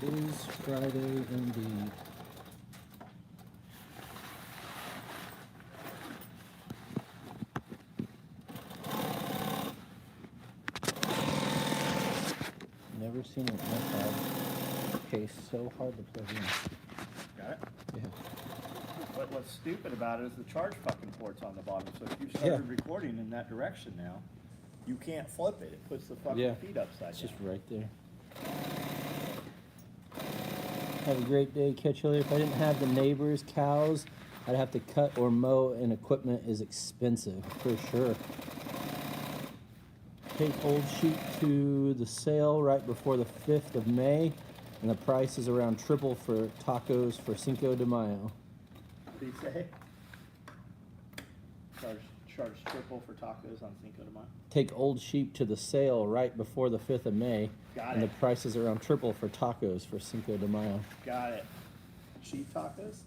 It is Friday indeed. Never seen an iPod case so hard to plug in. But what's stupid about it is the charge fucking port's on the bottom, so if you Yeah. started recording in that direction now, you can't flip it, it puts the Yeah. fucking feet upside It's down. just right there. Have a great day. Catch you later. If I didn't have the neighbors' cows, I'd have to cut or mow, and equipment is expensive for sure. Take old sheep to the sale right before the 5th of May, and the price is around triple for tacos for Cinco de Mayo. What do you say? Charge triple for tacos on Cinco de Mayo? Take old sheep to the sale right before the 5th of May, Got and it. the price is around triple for tacos for Cinco de Mayo. Got it. Sheep tacos?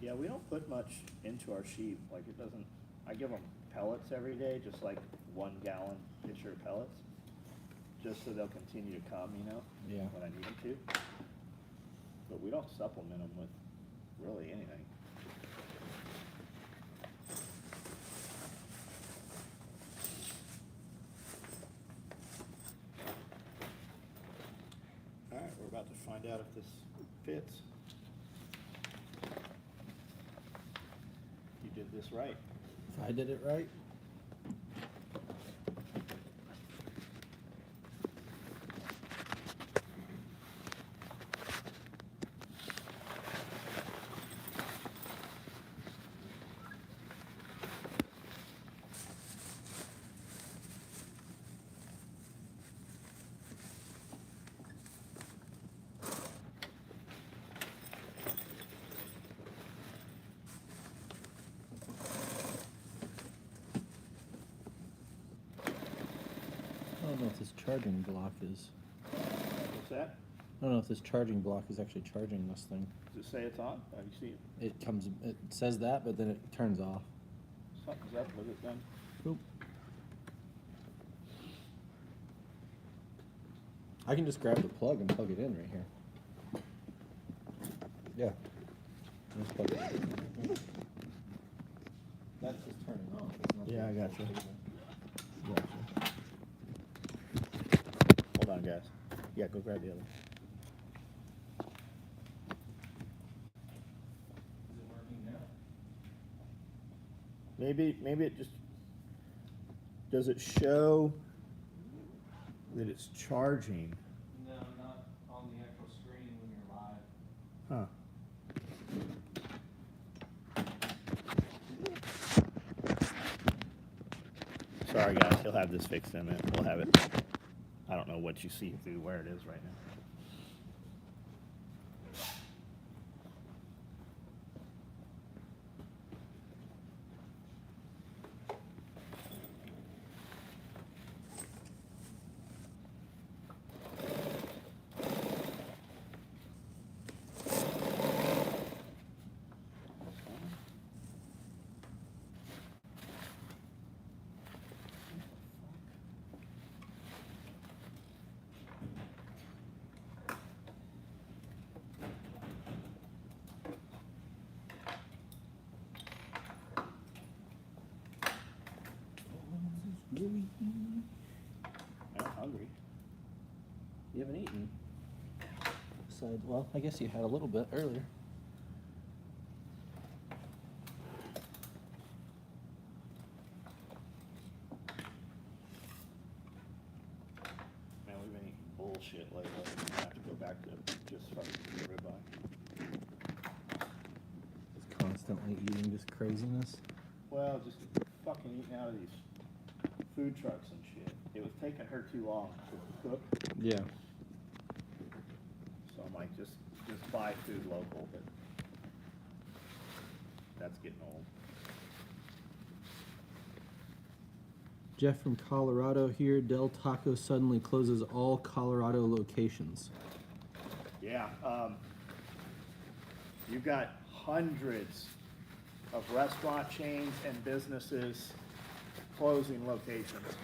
Yeah, we don't put much into our sheep, like it doesn't, I give them pellets every day, just like 1 gallon pitcher of pellets, just so they'll continue to come, you know? Yeah. When I need them to. But we don't supplement them with really anything. All right, we're about to find out if this fits. You did this right. If I did it right. I don't know if this charging block is. What's that? I don't know if this charging block is actually charging this thing. Does it say it's on? Have you seen it? It comes, it says that, but then it turns off. Something's up with it then. Oop. I can just grab the plug and plug it in right here. Yeah. Just plug it in. That's just turning off. It's not Yeah, I the gotcha. actual cable. Hold on, guys. Yeah, go grab the other. Is it working now? Maybe it just, does it show that it's charging? No, not on the actual screen when you're live. Huh. Sorry, guys, he'll have this fixed in a minute. We'll have it. I don't know what you see through where it is right now. I'm hungry. You haven't eaten. Besides, well, I guess you had a little bit earlier. Man, we've been eating bullshit lately. I have to go back to just fucking ribeye. Just constantly eating just craziness. Well, just fucking eating out of these food trucks and shit. It was taking her too long to cook, Yeah. so I'm like, just buy food local, but that's getting old. Jeff from Colorado here. Del Taco suddenly closes all Colorado locations. Yeah, you've got hundreds of restaurant chains and businesses closing locations.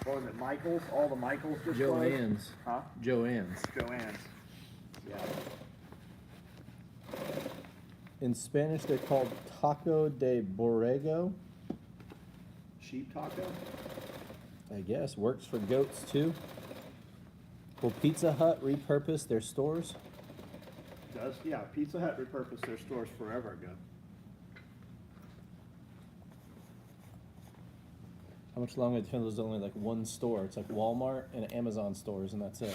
What was it, Michael's? All the Michael's just closed? Joann's. Huh? Joann's. Joann's. Yeah. In Spanish, they're called taco de borrego. Sheep taco? I guess works for goats too. Will Pizza Hut repurpose their stores? Does, yeah, Pizza Hut repurposed their stores forever ago. How much longer until there's only like one store? It's like Walmart and Amazon stores, and that's it.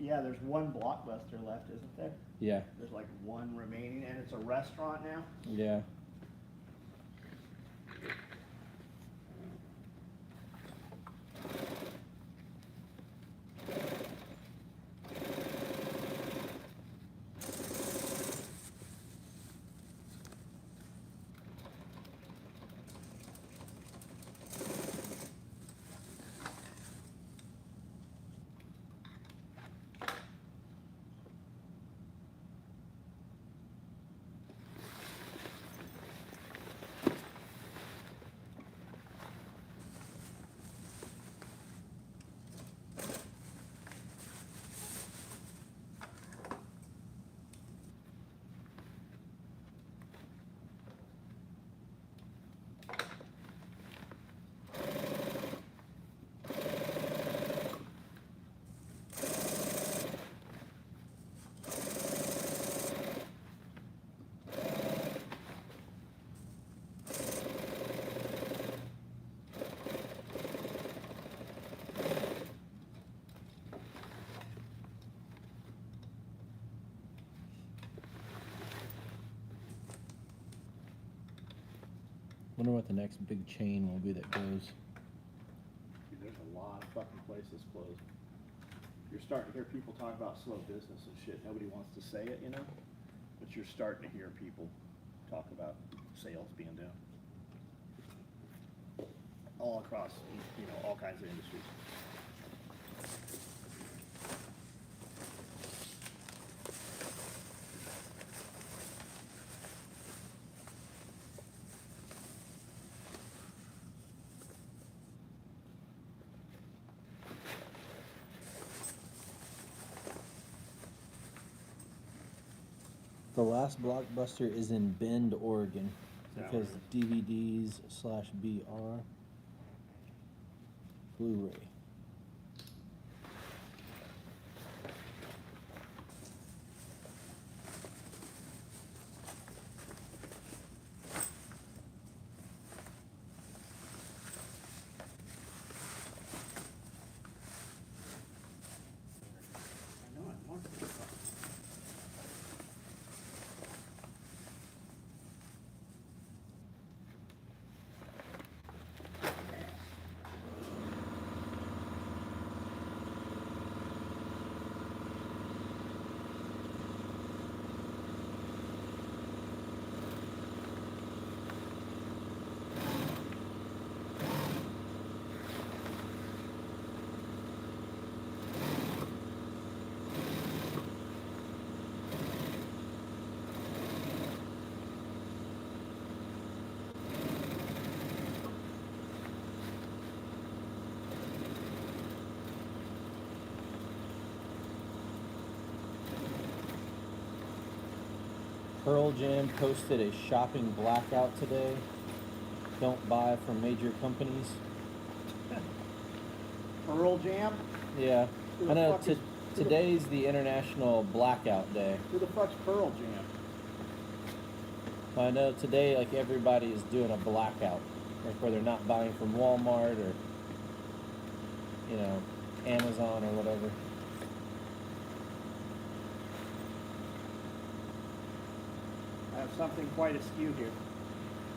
Yeah, there's one Blockbuster left, isn't there? Yeah, There's like one remaining, and it's a restaurant now? yeah. Wonder what the next big chain will be that goes. Dude, there's a lot of fucking places closed. You're starting to hear people talk about slow business and shit. Nobody wants to say it, you know? But you're starting to hear people talk about sales being down. All across, you know, all kinds of industries. The last Blockbuster is in Bend, Oregon, Yeah, because DVDs/BR Blu-ray. I know, I want to. Pearl Jam posted a shopping blackout today. Don't buy from major companies. Pearl Jam? Yeah, Who I the know. fuck is- Today's the International Blackout Day. Who the fuck's Pearl Jam? I know today, like everybody is doing a blackout, like where they're not buying from Walmart or, you know, Amazon or whatever. I have something quite askew here.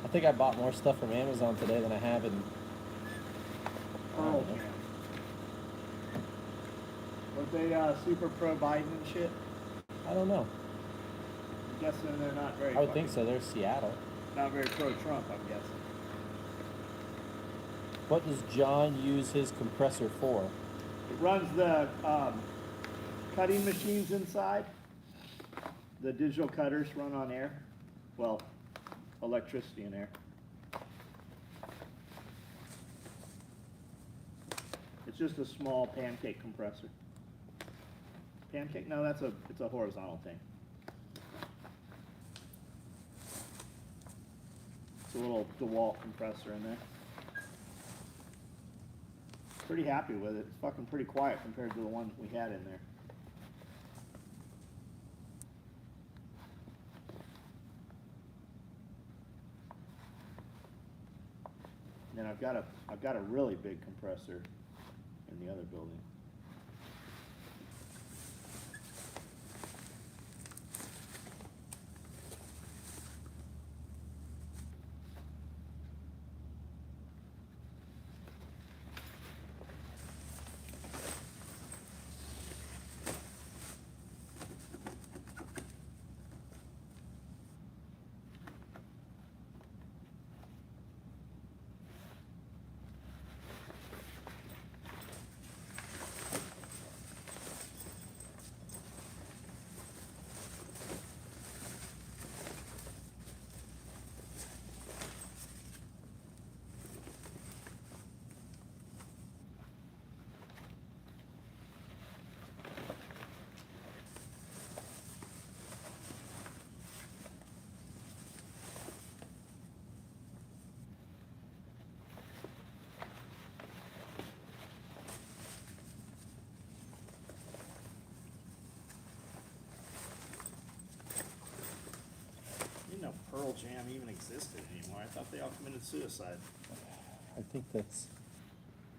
I think I bought more stuff from Amazon today than I have in. Pearl Jam. Was they super pro Biden and shit? I don't know. I'm guessing they're not very. I would think fucking- so. They're Seattle. Not very pro Trump, I'm guessing. What does John use his compressor for? It runs the cutting machines inside. The digital cutters run on air. Well, electricity and air. It's just a small pancake compressor. Pancake? No, it's a horizontal thing. It's a little DeWalt compressor in there. Pretty happy with it. It's fucking pretty quiet compared to the one we had in there. And then I've got a really big compressor in the other building. I didn't know Pearl Jam even existed anymore. I thought they all committed suicide. I think that's,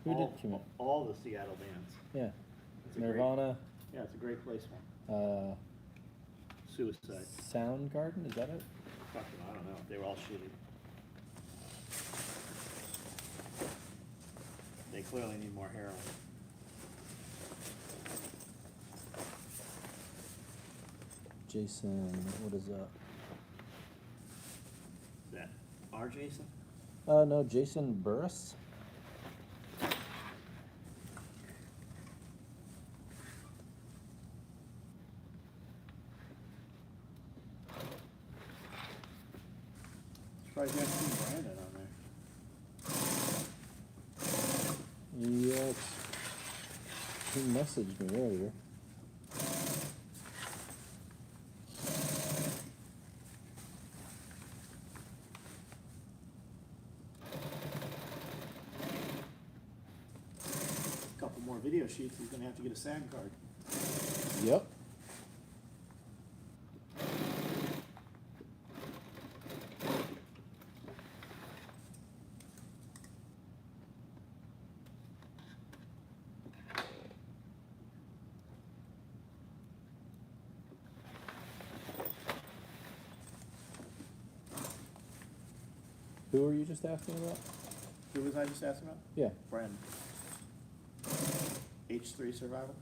who did commit? All the Seattle bands. Yeah, It's a great- Nirvana, Yeah, it's a great placement. Suicide. Soundgarden, is that it? Fucking, I don't know. They were all shitty. They clearly need more heroin. Jason, what is that? Is that our Jason? No, Jason Burris? Surprised you haven't seen Brandon on there. Yeah, he messaged me earlier. Couple more video sheets, he's gonna have to get a SAG card. Yep. Who were you just asking about? Who was I just asking about? Yeah. Brandon. H3 survival?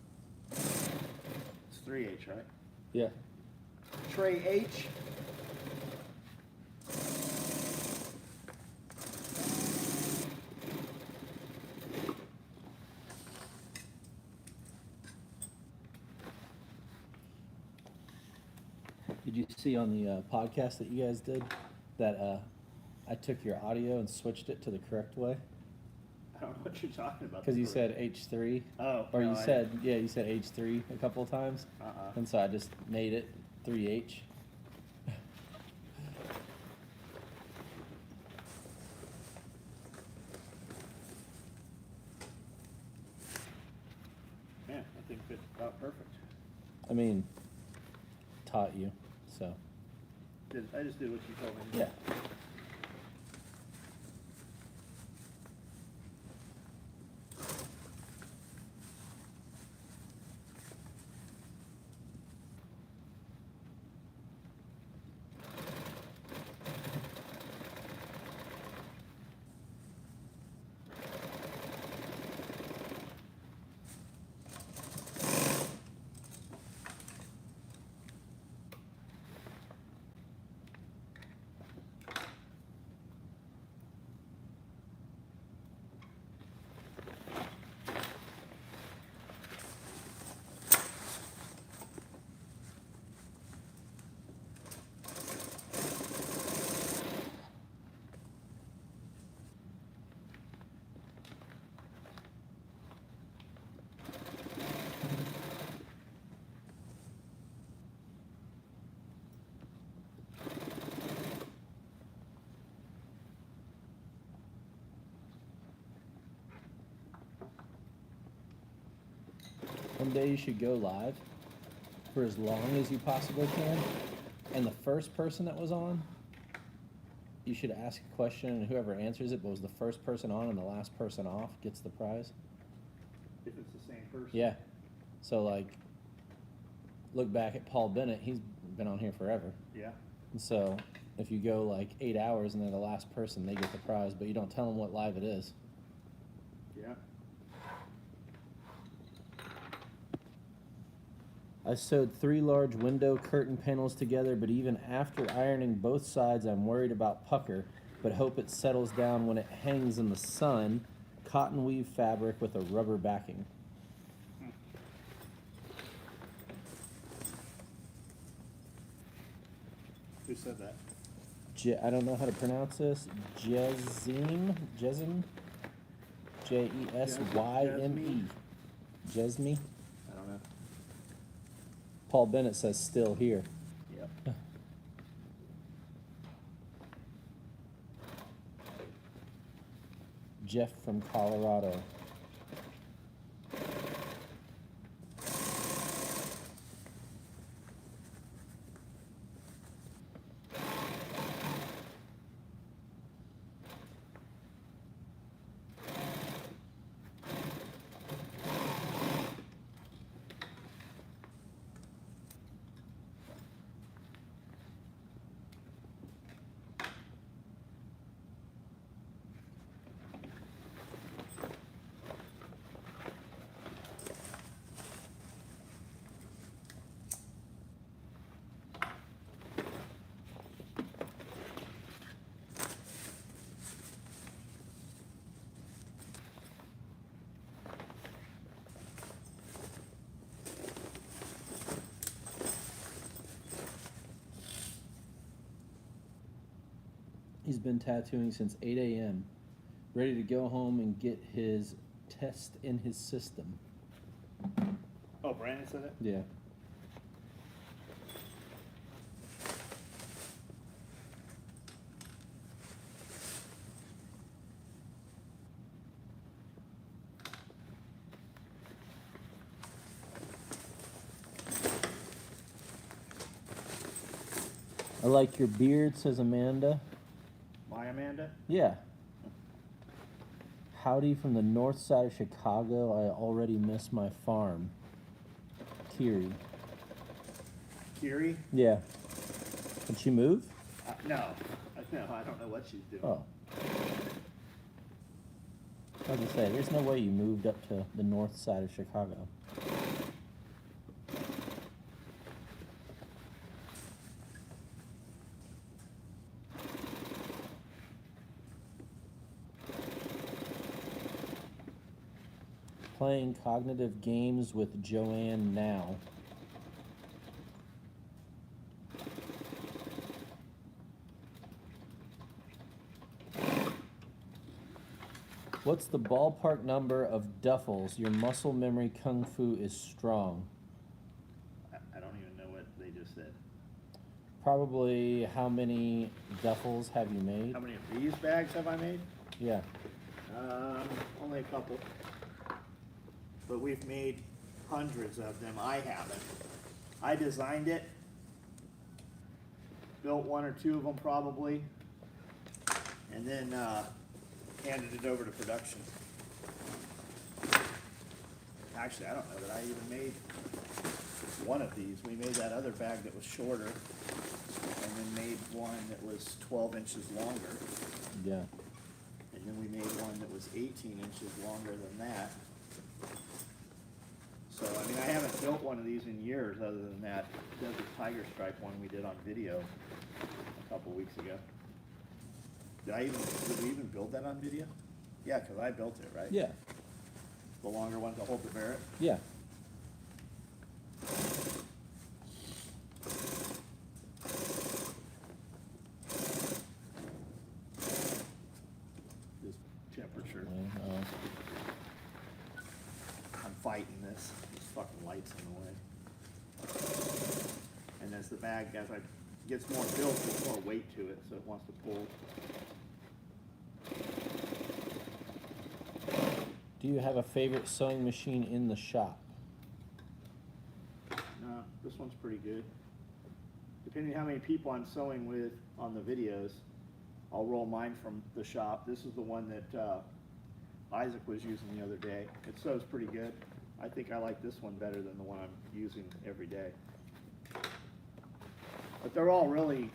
It's 3H, right? Yeah. Trey H. Did you see on the podcast that you guys did that I took your audio and switched it to the correct way? I don't know what you're talking about. Because you said H3. Oh. Or no, you I- said, yeah, you said H3 a couple of times. And so I just made it 3H. Man, I think it's about perfect. I mean, taught you, so. I just did what you told me. Yeah. day you should go live for as long as you possibly can. And the first person that was on, you should ask a question, and whoever answers it, but was the first person on and the last person off, gets the prize. If it's the same person. Yeah. So, like, look back at Paul Bennett. He's been on here forever. Yeah. And so, if you go like 8 hours and they're the last person, they get the prize, but you don't tell them what live it is. Yeah. I sewed 3 large window curtain panels together, but even after ironing both sides, I'm worried about pucker, but hope it settles down when it hangs in the sun. Cotton weave fabric with a rubber backing. Who said that? I don't know how to pronounce this. Jezim? Jesme? Jesme? I don't know. Paul Bennett says still here. Yep. Jeff from Colorado. He's been tattooing since 8 a.m. Ready to go home and get his test in his system. Oh, Brandon said it? Yeah. I like your beard, says Amanda. My Amanda? Yeah. Howdy from the north side of Chicago. I already miss my farm. Kiri. Kiri? Yeah. Did she move? No. No, I don't know what she's doing. Oh. I was gonna say, there's no way you moved up to the north side of Chicago. Playing cognitive games with Joanne now. What's the ballpark number of duffels? Your muscle memory kung fu is strong. I don't even know what they just said. Probably how many duffels have you made? How many of these bags have I made? Yeah. Only a couple. But we've made hundreds of them. I haven't. I designed it, built 1 or 2 of them probably, and then handed it over to production. Actually, I don't know that I even made one of these. We made that other bag that was shorter, and then made one that was 12 inches longer. Yeah. And then we made one that was 18 inches longer than that. So, I mean, I haven't built one of these in years other than that Desert Tiger Stripe one we did on video a couple weeks ago. Did we even build that on video? Yeah, because I built it, right? Yeah. The longer one to hold the Barrett? Yeah. This temperature. Uh, I'm fighting this. This fucking light's in the way. And as the bag, as it gets more built, there's more weight to it, so it wants to pull. do you have a favorite sewing machine in the shop? This one's pretty good. Depending on how many people I'm sewing with on the videos, I'll roll mine from the shop. This is the one that Isaac was using the other day. It sews pretty good. I think I like this one better than the one I'm using every day. But they're all really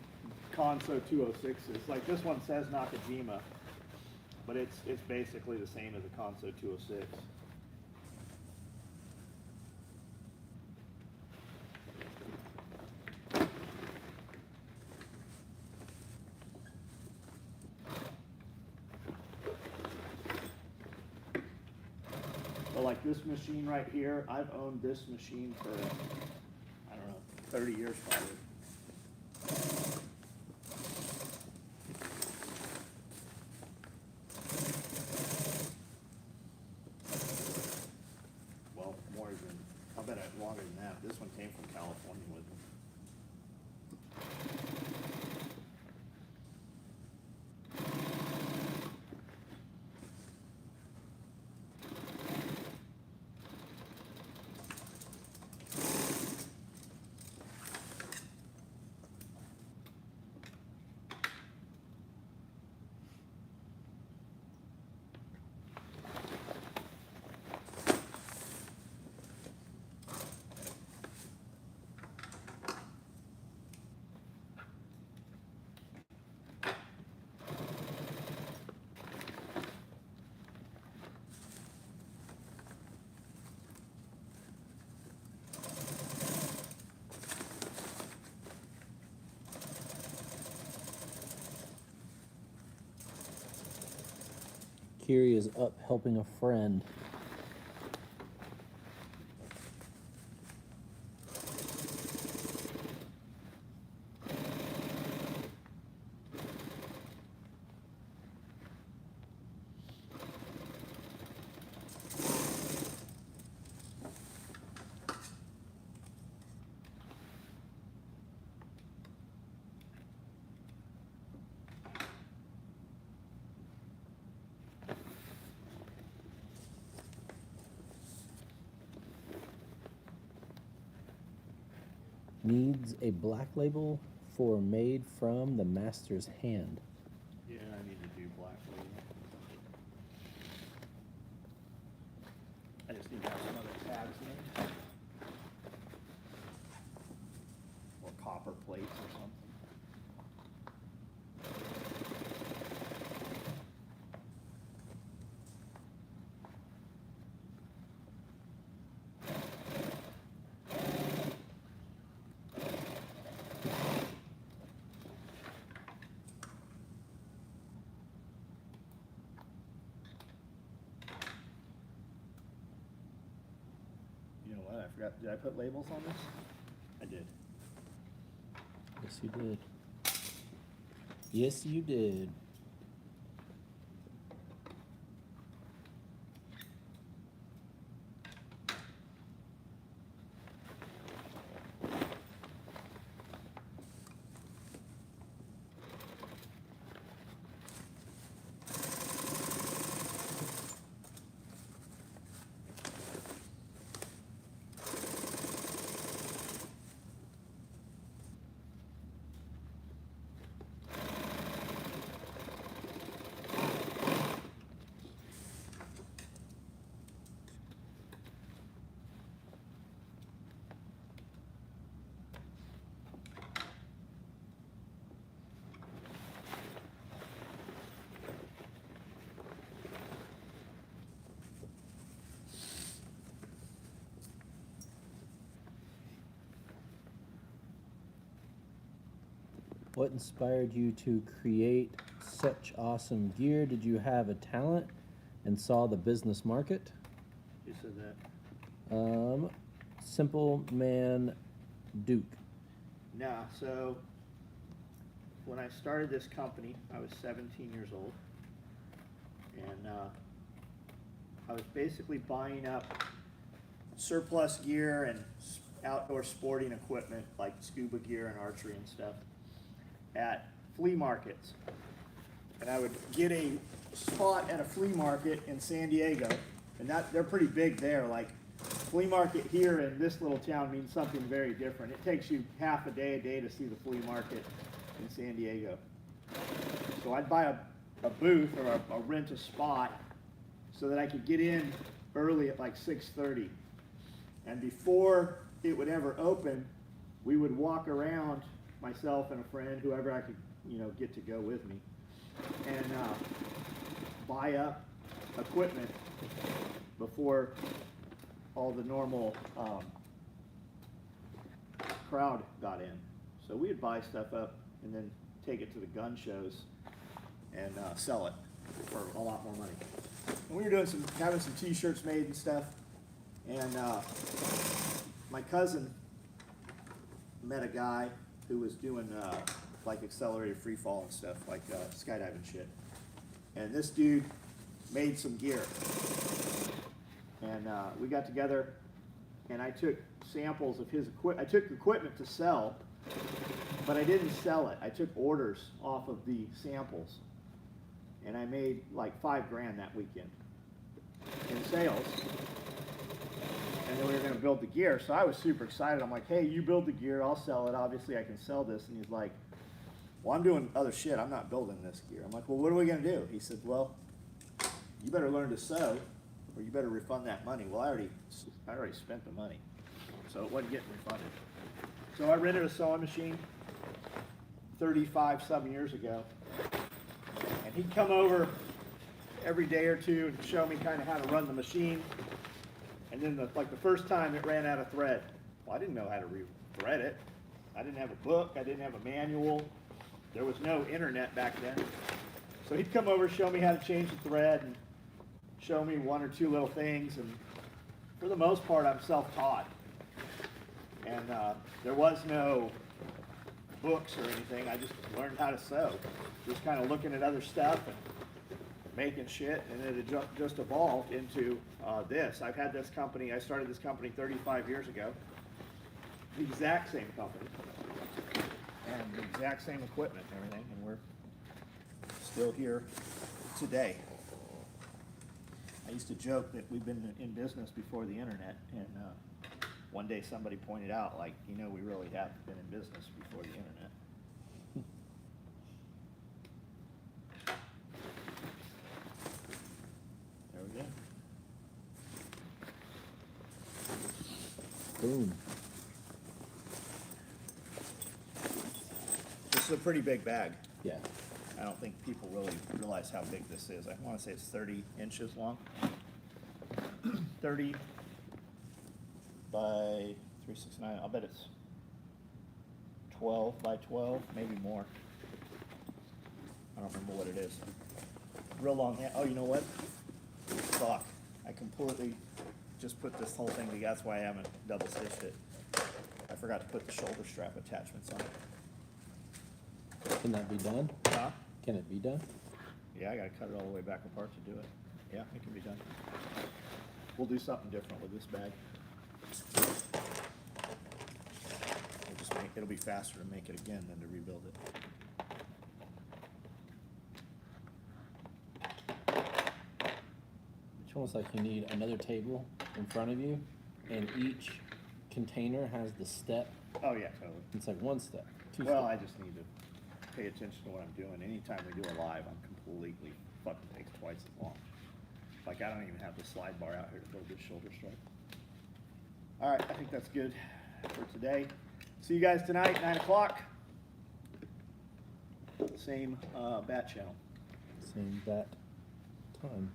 Conso 206s. Like this one says Nakajima, but it's basically the same as a Conso 206. But like this machine right here, I've owned this machine for, I don't know, 30 years probably. Well, more than, I bet it longer than that. This one came from California with me. Kiri is up helping a friend. Needs a black label for made from the master's hand. Yeah, I need to do black label. I just need to have some other tabs made. Or copper plates or something. You know what, I forgot, did I put labels on this? I did. Yes, you did. Yes, you did. What inspired you to create such awesome gear? Did you have a talent and saw the business market? You said that. Simple Man Duke. No, so when I started this company, I was 17 years old. And I was basically buying up surplus gear and outdoor sporting equipment like scuba gear and archery and stuff at flea markets. And I would get a spot at a flea market in San Diego, and they're pretty big there, like flea market here in this little town means something very different. It takes you half a day to see the flea market in San Diego. So I'd buy a booth or a rent a spot so that I could get in early at like 6:30. And before it would ever open, we would walk around, myself and a friend, whoever I could, get to go with me, and buy up equipment before all the normal crowd got in. So we'd buy stuff up and then take it to the gun shows and sell it for a lot more money. And we were having some t-shirts made and stuff, and my cousin met a guy who was doing like accelerated free fall and stuff, like skydiving shit. And this dude made some gear. And we got together and I took samples of his equipment. I took equipment to sell, but I didn't sell it. I took orders off of the samples. And I made like $5,000 that weekend in sales. And then we were going to build the gear. So I was super excited. I'm like, hey, you build the gear, I'll sell it. Obviously, I can sell this. And he's like, well, I'm doing other shit. I'm not building this gear. I'm like, well, what are we going to do? He said, well, you better learn to sew, or you better refund that money. Well, I already spent the money, so it wasn't getting refunded. So I rented a sewing machine 35-some years ago. And he'd come over every day or two and show me kind of how to run the machine. And then the first time it ran out of thread. Well, I didn't know how to re-thread it. I didn't have a book. I didn't have a manual. There was no internet back then. So he'd come over, show me how to change the thread, and show me one or two little things. And for the most part, I'm self-taught. And there was no books or anything. I just learned how to sew. Just kind of looking at other stuff and making shit, and it had just evolved into this. I've had this company, I started this company 35 years ago. The exact same company. And the exact same equipment and everything, and we're still here today. I used to joke that we've been in business before the internet, and one day somebody pointed out, like, we really have been in business before the internet. There we go. Boom. This is a pretty big bag. Yeah. I don't think people really realize how big this is. I want to say it's 30 inches long. 30 by 369. I'll bet it's 12 by 12, maybe more. I don't remember what it is. Real long hand. Oh, you know what? Fuck. I completely just put this whole thing together. That's why I haven't double stitched it. I forgot to put the shoulder strap attachments on it. Can that be done? Huh? Can it be done? Yeah, I gotta cut it all the way back apart to do it. Yeah, it can be done. We'll do something different with this bag. It'll be faster to make it again than to rebuild it. It's almost like you need another table in front of you, and each container has the step. Oh, yeah, totally. It's like one step, two Well, I steps. just need to pay attention to what I'm doing. Anytime we do a live, I'm completely fucking takes twice as long. Like, I don't even have the slide bar out here to build this shoulder strap. All right, I think that's good for today. See you guys tonight, 9 o'clock. Same bat channel. Same that time.